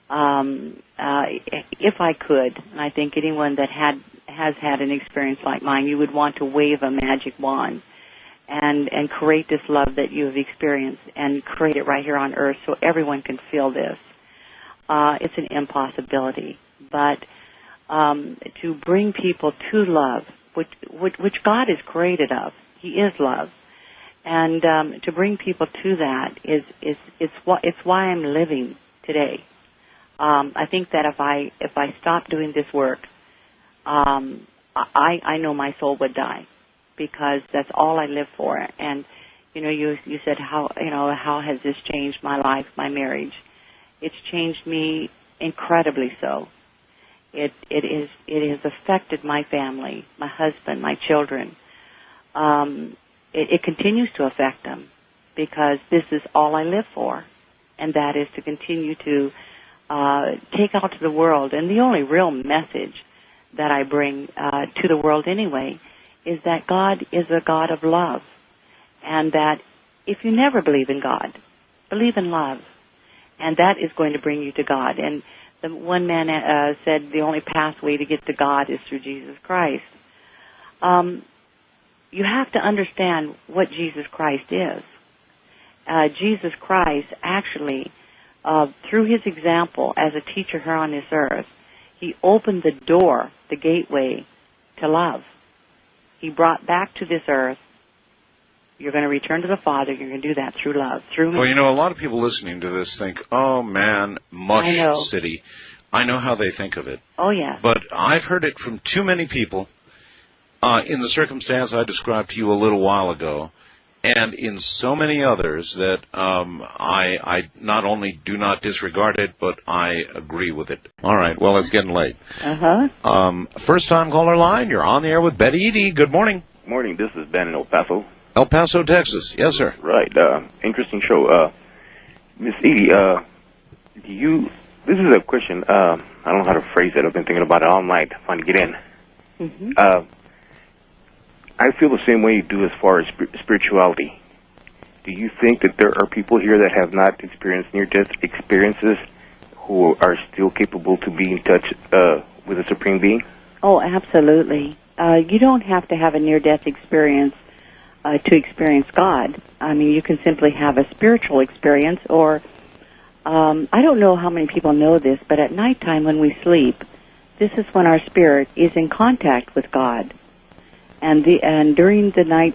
Speaker 2: If I could, and I think anyone that has had an experience like mine, you would want to wave a magic wand and create this love that you have experienced and create it right here on earth so everyone can feel this. It's an impossibility, but to bring people to love, which God is created of, He is love, and to bring people to that it's why I'm living today. I think that if I stopped doing this work, I know my soul would die, because that's all I live for. And you said how has this changed my life, my marriage? It's changed me incredibly so. It has affected my family, my husband, my children. it continues to affect them, because this is all I live for, and that is to continue to take out to the world. And the only real message that I bring to the world anyway is that God is a God of love, and that if you never believe in God, believe in love, and that is going to bring you to God. And the one man said the only pathway to get to God is through Jesus Christ. You have to understand what Jesus Christ is. Jesus Christ actually, through his example as a teacher here on this earth, he opened the door, the gateway to love. He brought back to this earth, you're going to return to the Father, you're going to do that through love, through me.
Speaker 1: Well, you know, a lot of people listening to this think, oh, man, Mush City. I know how they think of it.
Speaker 2: Oh, yeah.
Speaker 1: But I've heard it from too many people in the circumstance I described to you a little while ago, and in so many others that I not only do not disregard it, but I agree with it. All right, well, it's getting late. First-time caller line, you're on the air with Betty Eadie. Good morning.
Speaker 8: Morning, this is Ben in El Paso.
Speaker 1: El Paso, Texas. Yes, sir.
Speaker 8: Right, interesting show. Miss Eadie, this is a question, I don't know how to phrase it. I've been thinking about it all night, trying to get in.
Speaker 2: Mm-hmm.
Speaker 8: I feel the same way you do as far as spirituality. Do you think that there are people here that have not experienced near-death experiences who are still capable to be in touch with a Supreme Being?
Speaker 2: Oh, absolutely. You don't have to have a near-death experience to experience God. I mean, you can simply have a spiritual experience, or I don't know how many people know this, but at nighttime when we sleep, this is when our spirit is in contact with God. And during the night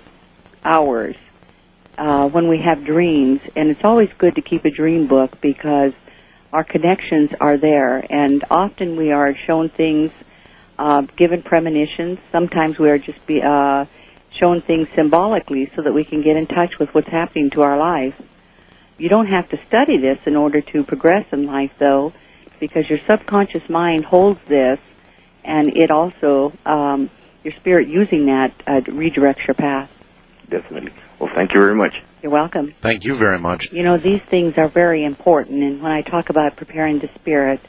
Speaker 2: hours, when we have dreams, and it's always good to keep a dream book because our connections are there, and often we are shown things, given premonitions. Sometimes we are just shown things symbolically so that we can get in touch with what's happening to our life. You don't have to study this in order to progress in life, though, because your subconscious mind holds this, and it also, your spirit using that redirects your path.
Speaker 8: Definitely. Well, thank you very much.
Speaker 2: You're welcome.
Speaker 1: Thank you very much.
Speaker 2: You know, these things are very important, and when I talk about preparing the spirit,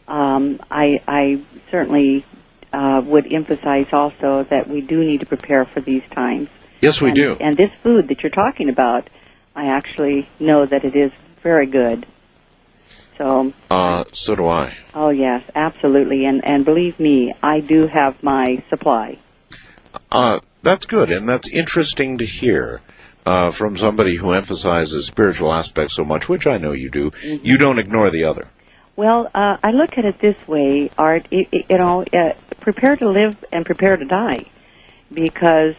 Speaker 2: I certainly would emphasize also that we do need to prepare for these times.
Speaker 1: Yes, we do.
Speaker 2: And this food that you're talking about, I actually know that it is very good. So
Speaker 1: do I.
Speaker 2: Oh, yes, absolutely. And believe me, I do have my supply.
Speaker 1: That's good, and that's interesting to hear from somebody who emphasizes spiritual aspects so much, which I know you do. Mm-hmm. You don't ignore the other.
Speaker 2: Well, I look at it this way, Art, prepare to live and prepare to die. Because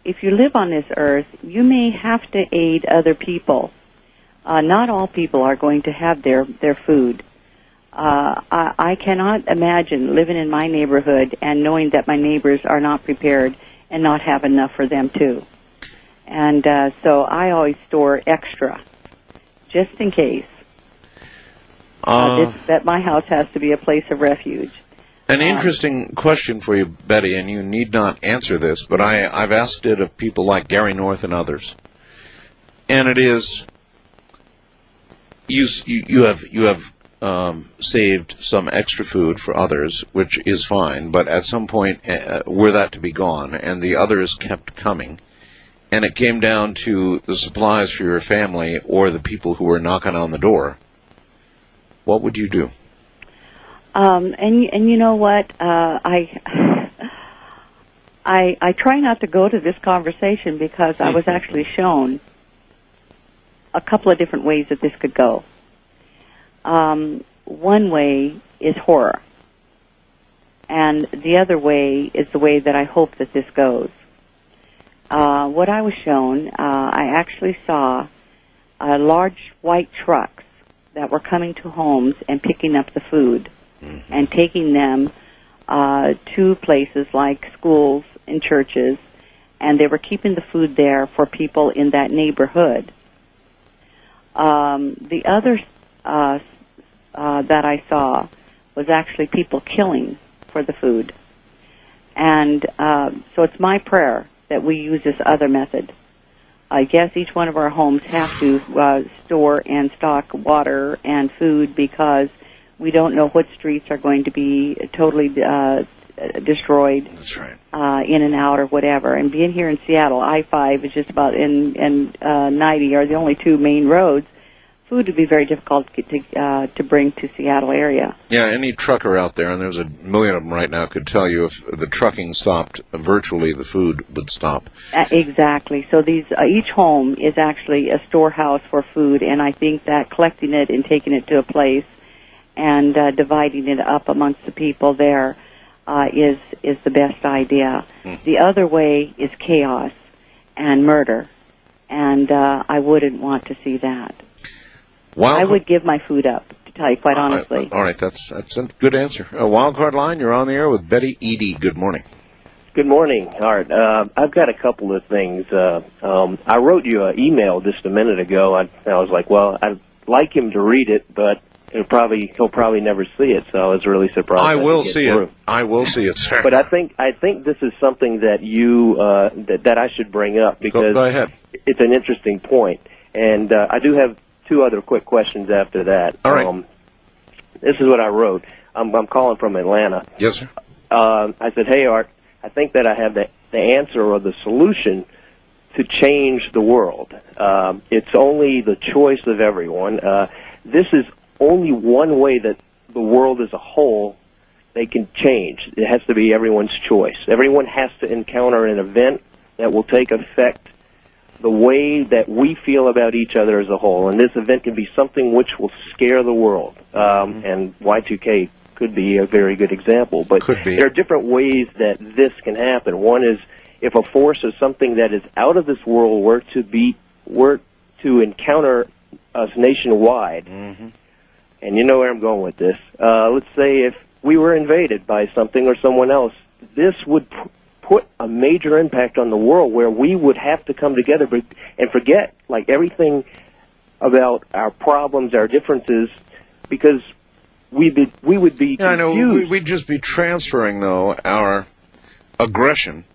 Speaker 2: if you live on this earth, you may have to aid other people. Not all people are going to have their food. I cannot imagine living in my neighborhood and knowing that my neighbors are not prepared and not have enough for them too. And so I always store extra, just in case. That my house has to be a place of refuge.
Speaker 1: An interesting question for you, Betty, and you need not answer this, but I've asked it of people like Gary North and others. And it is, you have saved some extra food for others, which is fine, but at some point, were that to be gone, and the others kept coming, and it came down to the supplies for your family or the people who were knocking on the door, what would you do?
Speaker 2: And you know what? I try not to go to this conversation because I was actually shown a couple of different ways that this could go. One way is horror, and the other way is the way that I hope that this goes. What I was shown, I actually saw large white trucks that were coming to homes and picking up the food and taking them to places like schools and churches, and they were keeping the food there for people in that neighborhood. The other that I saw was actually people killing for the food. And so it's my prayer that we use this other method. I guess each one of our homes have to store and stock water and food because we don't know what streets are going to be totally destroyed.
Speaker 1: That's right.
Speaker 2: In and out or whatever. And being here in Seattle, I-5 is just about, and 90 are the only two main roads. Food would be very difficult to bring to Seattle area.
Speaker 1: Yeah, any trucker out there, and there's a million of them right now, could tell you if the trucking stopped, virtually the food would stop.
Speaker 2: Exactly. So these each home is actually a storehouse for food, and I think that collecting it and taking it to a place and dividing it up amongst the people there is the best idea. The other way is chaos and murder, and I wouldn't want to see that. I would give my food up, to tell you quite honestly.
Speaker 1: All right, that's a good answer. Wildcard Line, you're on the air with Betty Eadie. Good morning.
Speaker 9: Good morning, Art. I've got a couple of things. I wrote you an email just a minute ago. I was like, well, I'd like him to read it, but he'll probably never see it. So I was really surprised.
Speaker 1: I will see it. I will see it, sir.
Speaker 9: But I think this is something that you that I should bring up because
Speaker 1: go ahead.
Speaker 9: It's an interesting point, and I do have two other quick questions after that.
Speaker 1: All right.
Speaker 9: This is what I wrote. I'm calling from Atlanta.
Speaker 1: Yes, sir.
Speaker 9: I said, hey, Art, I think that I have the answer or the solution to change the world. It's only the choice of everyone. This is only one way that the world as a whole, they can change. It has to be everyone's choice. Everyone has to encounter an event that will take effect the way that we feel about each other as a whole. And this event can be something which will scare the world. And Y2K could be a very good example. But there are different ways that this can happen. One is if a force or something that is out of this world were to encounter us nationwide, and you know where I'm going with this. Let's say if we were invaded by something or someone else, this would put a major impact on the world where we would have to come together and forget like everything about our problems, our differences, because we would be confused.
Speaker 1: I know. We'd just be transferring, though, our aggression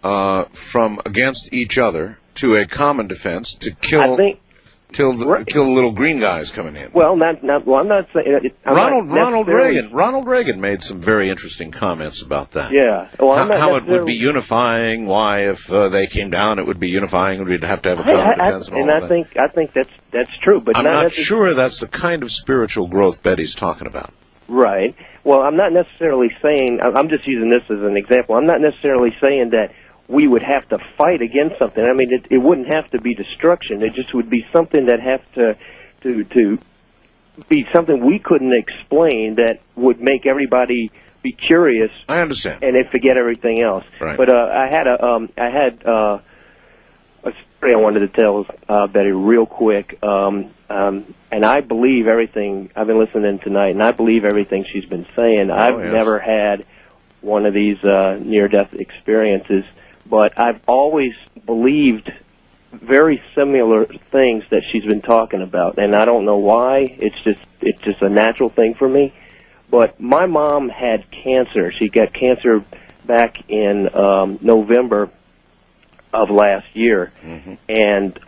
Speaker 1: from against each other to a common defense to kill till the little green guys coming in.
Speaker 9: Well, I'm not saying
Speaker 1: Ronald Reagan made some very interesting comments about that.
Speaker 9: Yeah, well,
Speaker 1: how it would be unifying. Why, if they came down, it would be unifying. We'd have to have a common defense.
Speaker 9: I think that's true. But
Speaker 1: I'm not sure that's the kind of spiritual growth Betty's talking about.
Speaker 9: Right. Well, I'm not necessarily saying. I'm just using this as an example. I'm not necessarily saying that we would have to fight against something. I mean, it wouldn't have to be destruction. It just would be something that have to be something we couldn't explain that would make everybody be curious.
Speaker 1: I understand.
Speaker 9: And then forget everything else.
Speaker 1: Right.
Speaker 9: But I had a story I wanted to tell Betty real quick. And I believe everything. I've been listening tonight, and I believe everything she's been saying. I've never had one of these near-death experiences. But I've always believed very similar things that she's been talking about, and I don't know why. It's just a natural thing for me. But my mom had cancer. She got cancer back in November of last year, and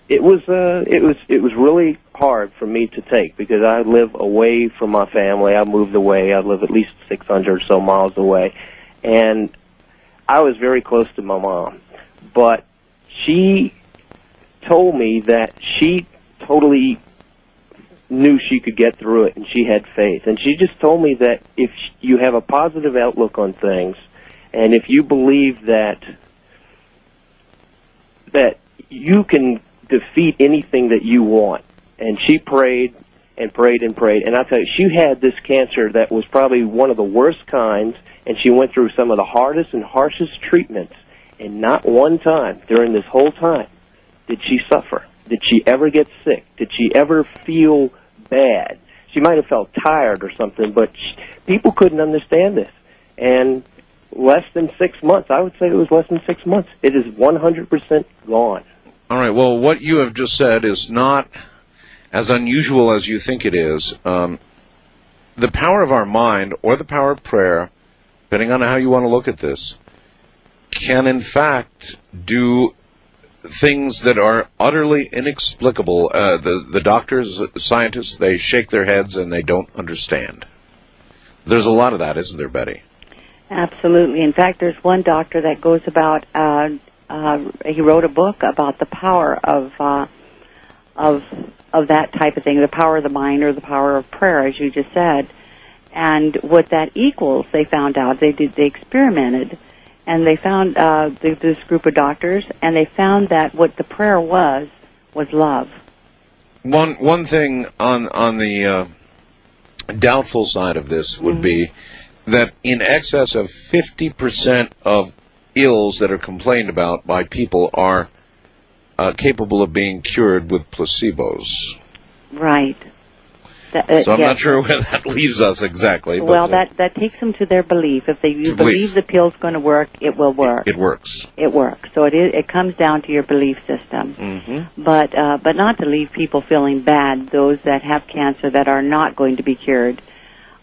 Speaker 9: it was really hard for me to take because I live away from my family. I moved away. I live at least 600 or so miles away, and I was very close to my mom, but she told me that she totally knew she could get through it, and she had faith. And she just told me that if you have a positive outlook on things, and if you believe that you can defeat anything that you want, and she prayed and prayed and prayed, and I tell you, she had this cancer that was probably one of the worst kinds, and she went through some of the hardest and harshest treatments, and not one time during this whole time did she suffer. Did she ever get sick? Did she ever feel bad? She might have felt tired or something, but people couldn't understand this. And less than 6 months, I would say it was less than 6 months, it is 100% gone.
Speaker 1: All right, well, what you have just said is not as unusual as you think it is. The power of our mind or the power of prayer, depending on how you want to look at this, can in fact do things that are utterly inexplicable. The doctors, scientists, they shake their heads and they don't understand. There's a lot of that, isn't there, Betty?
Speaker 2: Absolutely. In fact, there's one doctor that goes about, he wrote a book about the power of that type of thing, the power of the mind or the power of prayer, as you just said. And what that equals, they found out, they experimented, and they found this group of doctors, and they found that what the prayer was love.
Speaker 1: One thing on the doubtful side of this would be that in excess of 50% of ills that are complained about by people are capable of being cured with placebos.
Speaker 2: Right.
Speaker 1: So I'm not sure where that leaves us exactly.
Speaker 2: Well, that takes them to their belief. If you believe the pill's going to work, it will work.
Speaker 1: It works.
Speaker 2: It works. So it comes down to your belief system.
Speaker 1: Mm-hmm.
Speaker 2: But not to leave people feeling bad, those that have cancer that are not going to be cured.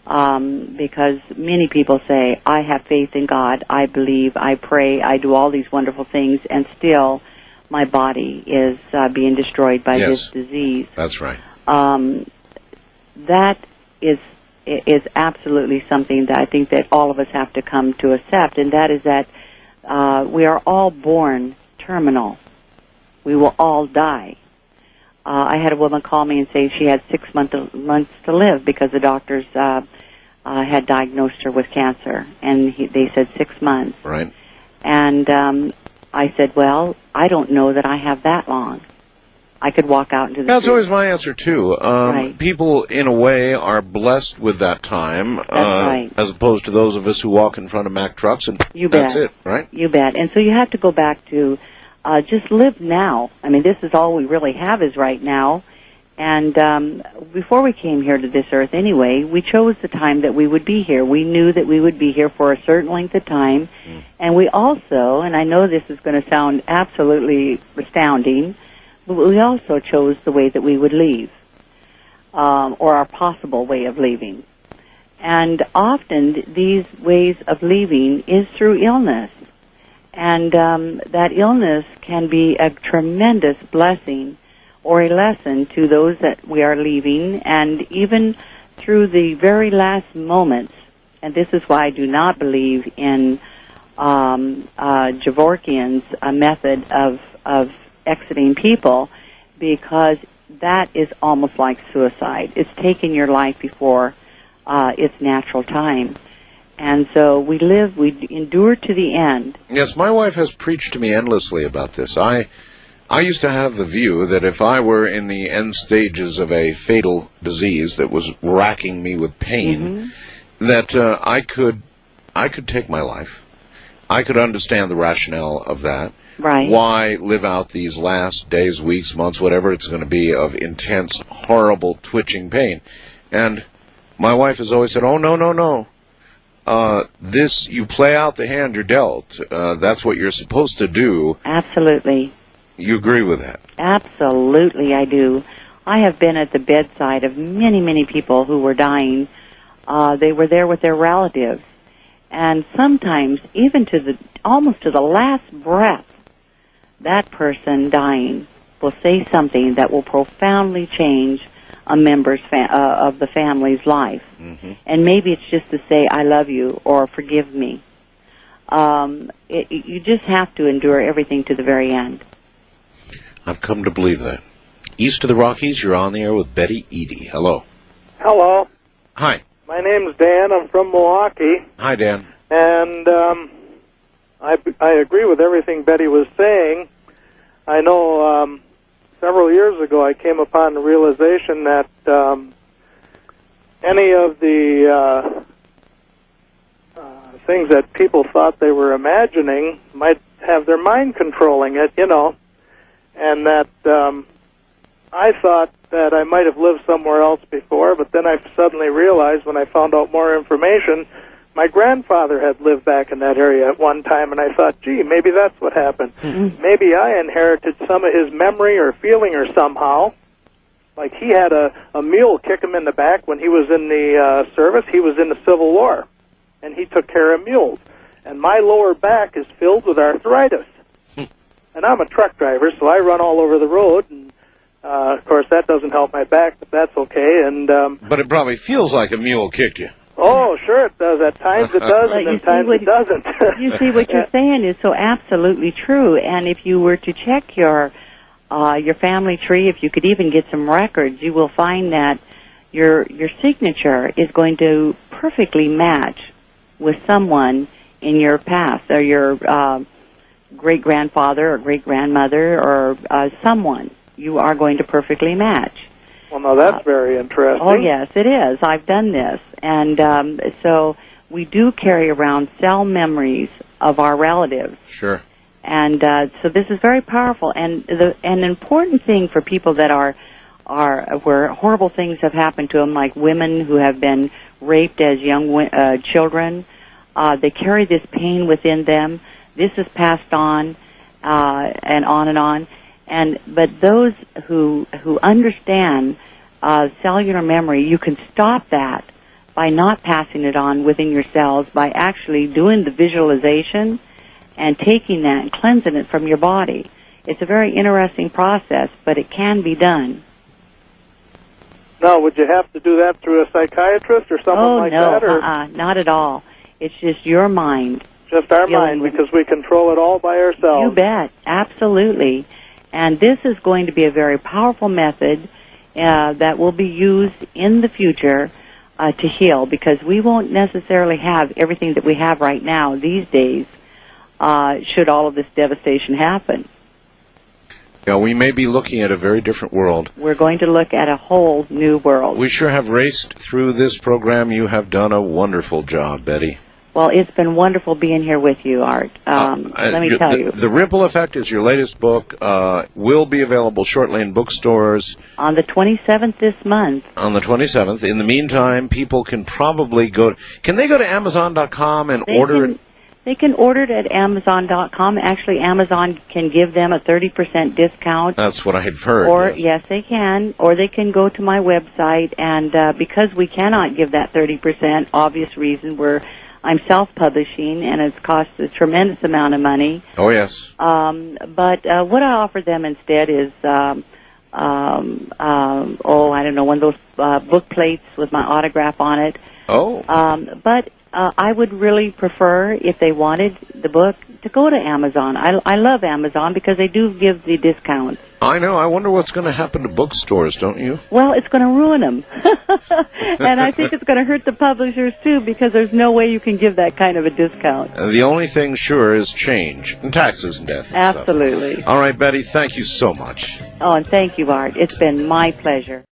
Speaker 2: Because many people say, I have faith in God, I believe, I pray, I do all these wonderful things, and still my body is being destroyed by this disease.
Speaker 1: That's right.
Speaker 2: That is absolutely something that I think that all of us have to come to accept, and that is that we are all born terminal. We will all die. I had a woman call me and say she had 6 months to live because the doctors had diagnosed her with cancer, and they said 6 months.
Speaker 1: Right.
Speaker 2: And I said, well, I don't know that I have that long. I could walk out into the
Speaker 1: That's
Speaker 2: street.
Speaker 1: always my answer, too.
Speaker 2: Right.
Speaker 1: People, in a way, are blessed with that time,
Speaker 2: That's right.
Speaker 1: as opposed to those of us who walk in front of Mack trucks, and that's it, right?
Speaker 2: You bet. And so you have to go back to just live now. I mean, this is all we really have is right now. And before we came here to this earth anyway, we chose the time that we would be here. We knew that we would be here for a certain length of time. And we also, and I know this is going to sound absolutely astounding, but we also chose the way that we would leave, or our possible way of leaving. And often these ways of leaving is through illness. And that illness can be a tremendous blessing or a lesson to those that we are leaving, and even through the very last moments. And this is why I do not believe in Javorkian's method of exiting people, because that is almost like suicide. It's taking your life before its natural time. And so we endure to the end.
Speaker 1: Yes, my wife has preached to me endlessly about this. I used to have the view that if I were in the end stages of a fatal disease that was racking me with pain, that I could take my life. I could understand the rationale of that.
Speaker 2: Right.
Speaker 1: Why live out these last days, weeks, months, whatever it's going to be, of intense, horrible, twitching pain? And my wife has always said, oh, no. This, you play out the hand you're dealt. That's what you're supposed to do.
Speaker 2: Absolutely.
Speaker 1: You agree with that?
Speaker 2: Absolutely, I do. I have been at the bedside of many, many people who were dying. They were there with their relatives. And sometimes, even almost to the last breath, that person dying will say something that will profoundly change a member's of the family's life. And maybe it's just to say, I love you, or forgive me. You just have to endure everything to the very end.
Speaker 1: I've come to believe that. East of the Rockies, you're on the air with Betty Eadie. Hello.
Speaker 10: Hello.
Speaker 1: Hi.
Speaker 10: My name's Dan. I'm from Milwaukee.
Speaker 1: Hi, Dan.
Speaker 10: And I agree with everything Betty was saying. I know several years ago I came upon the realization that any of the things that people thought they were imagining might have their mind controlling it, and that I thought that I might have lived somewhere else before, but then I suddenly realized when I found out more information, my grandfather had lived back in that area at one time, and I thought, gee, maybe that's what happened. Maybe I inherited some of his memory or feeling or somehow. Like he had a mule kick him in the back when he was in the service. He was in the Civil War, and he took care of mules. and my lower back is filled with arthritis. And I'm a truck driver, so I run all over the road, and of course that doesn't help my back, but that's okay. And
Speaker 1: but it probably feels like a mule kicked you.
Speaker 10: oh, sure it does. At times it does, and at times it doesn't.
Speaker 2: You see, what you're saying is so absolutely true. And if you were to check your family tree, if you could even get some records, you will find that your signature is going to perfectly match with someone in your past, or your great-grandfather or great-grandmother, or someone. You are going to perfectly match.
Speaker 10: Well, no, that's very interesting.
Speaker 2: Oh, yes, it is. I've done this. And so we do carry around cell memories of our relatives.
Speaker 1: Sure.
Speaker 2: And so this is very powerful. And an important thing for people that are where horrible things have happened to them, like women who have been raped as young children, they carry this pain within them. This is passed on and on and on. But those who understand cellular memory, you can stop that by not passing it on within your cells, by actually doing the visualization and taking that and cleansing it from your body. It's a very interesting process, but it can be done.
Speaker 10: Now, would you have to do that through a psychiatrist or someone like that?
Speaker 2: Oh, no, not at all. It's just your mind.
Speaker 10: Just our mind, because we control it all by ourselves.
Speaker 2: You bet, absolutely. And this is going to be a very powerful method that will be used in the future to heal, because we won't necessarily have everything that we have right now these days should all of this devastation happen.
Speaker 1: Yeah, we may be looking at a very different world.
Speaker 2: We're going to look at a whole new world.
Speaker 1: We sure have raced through this program. You have done a wonderful job, Betty.
Speaker 2: Well, it's been wonderful being here with you, Art. Let me tell you.
Speaker 1: The Ripple Effect is your latest book. Will be available shortly in bookstores.
Speaker 2: On the 27th this month.
Speaker 1: On the 27th. In the meantime, people can probably go... Can they go to Amazon.com and order it?
Speaker 2: They can order it at Amazon.com. Actually, Amazon can give them a 30% discount.
Speaker 1: That's what I've heard.
Speaker 2: Or, yes, they can. Or they can go to my website. And because we cannot give that 30%, obvious reason, I'm self-publishing, and it's cost a tremendous amount of money.
Speaker 1: Oh, yes.
Speaker 2: But what I offer them instead is, I don't know, one of those book plates with my autograph on it.
Speaker 1: Oh.
Speaker 2: But I would really prefer, if they wanted the book, to go to Amazon. I love Amazon because they do give the discounts.
Speaker 1: I know. I wonder what's going to happen to bookstores, don't you?
Speaker 2: Well, it's going to ruin them. And I think it's going to hurt the publishers, too, because there's no way you can give that kind of a discount.
Speaker 1: The only thing sure is change, and taxes and death. And
Speaker 2: absolutely.
Speaker 1: Stuff. All right, Betty, thank you so much.
Speaker 2: Oh, and thank you, Art. It's been my pleasure.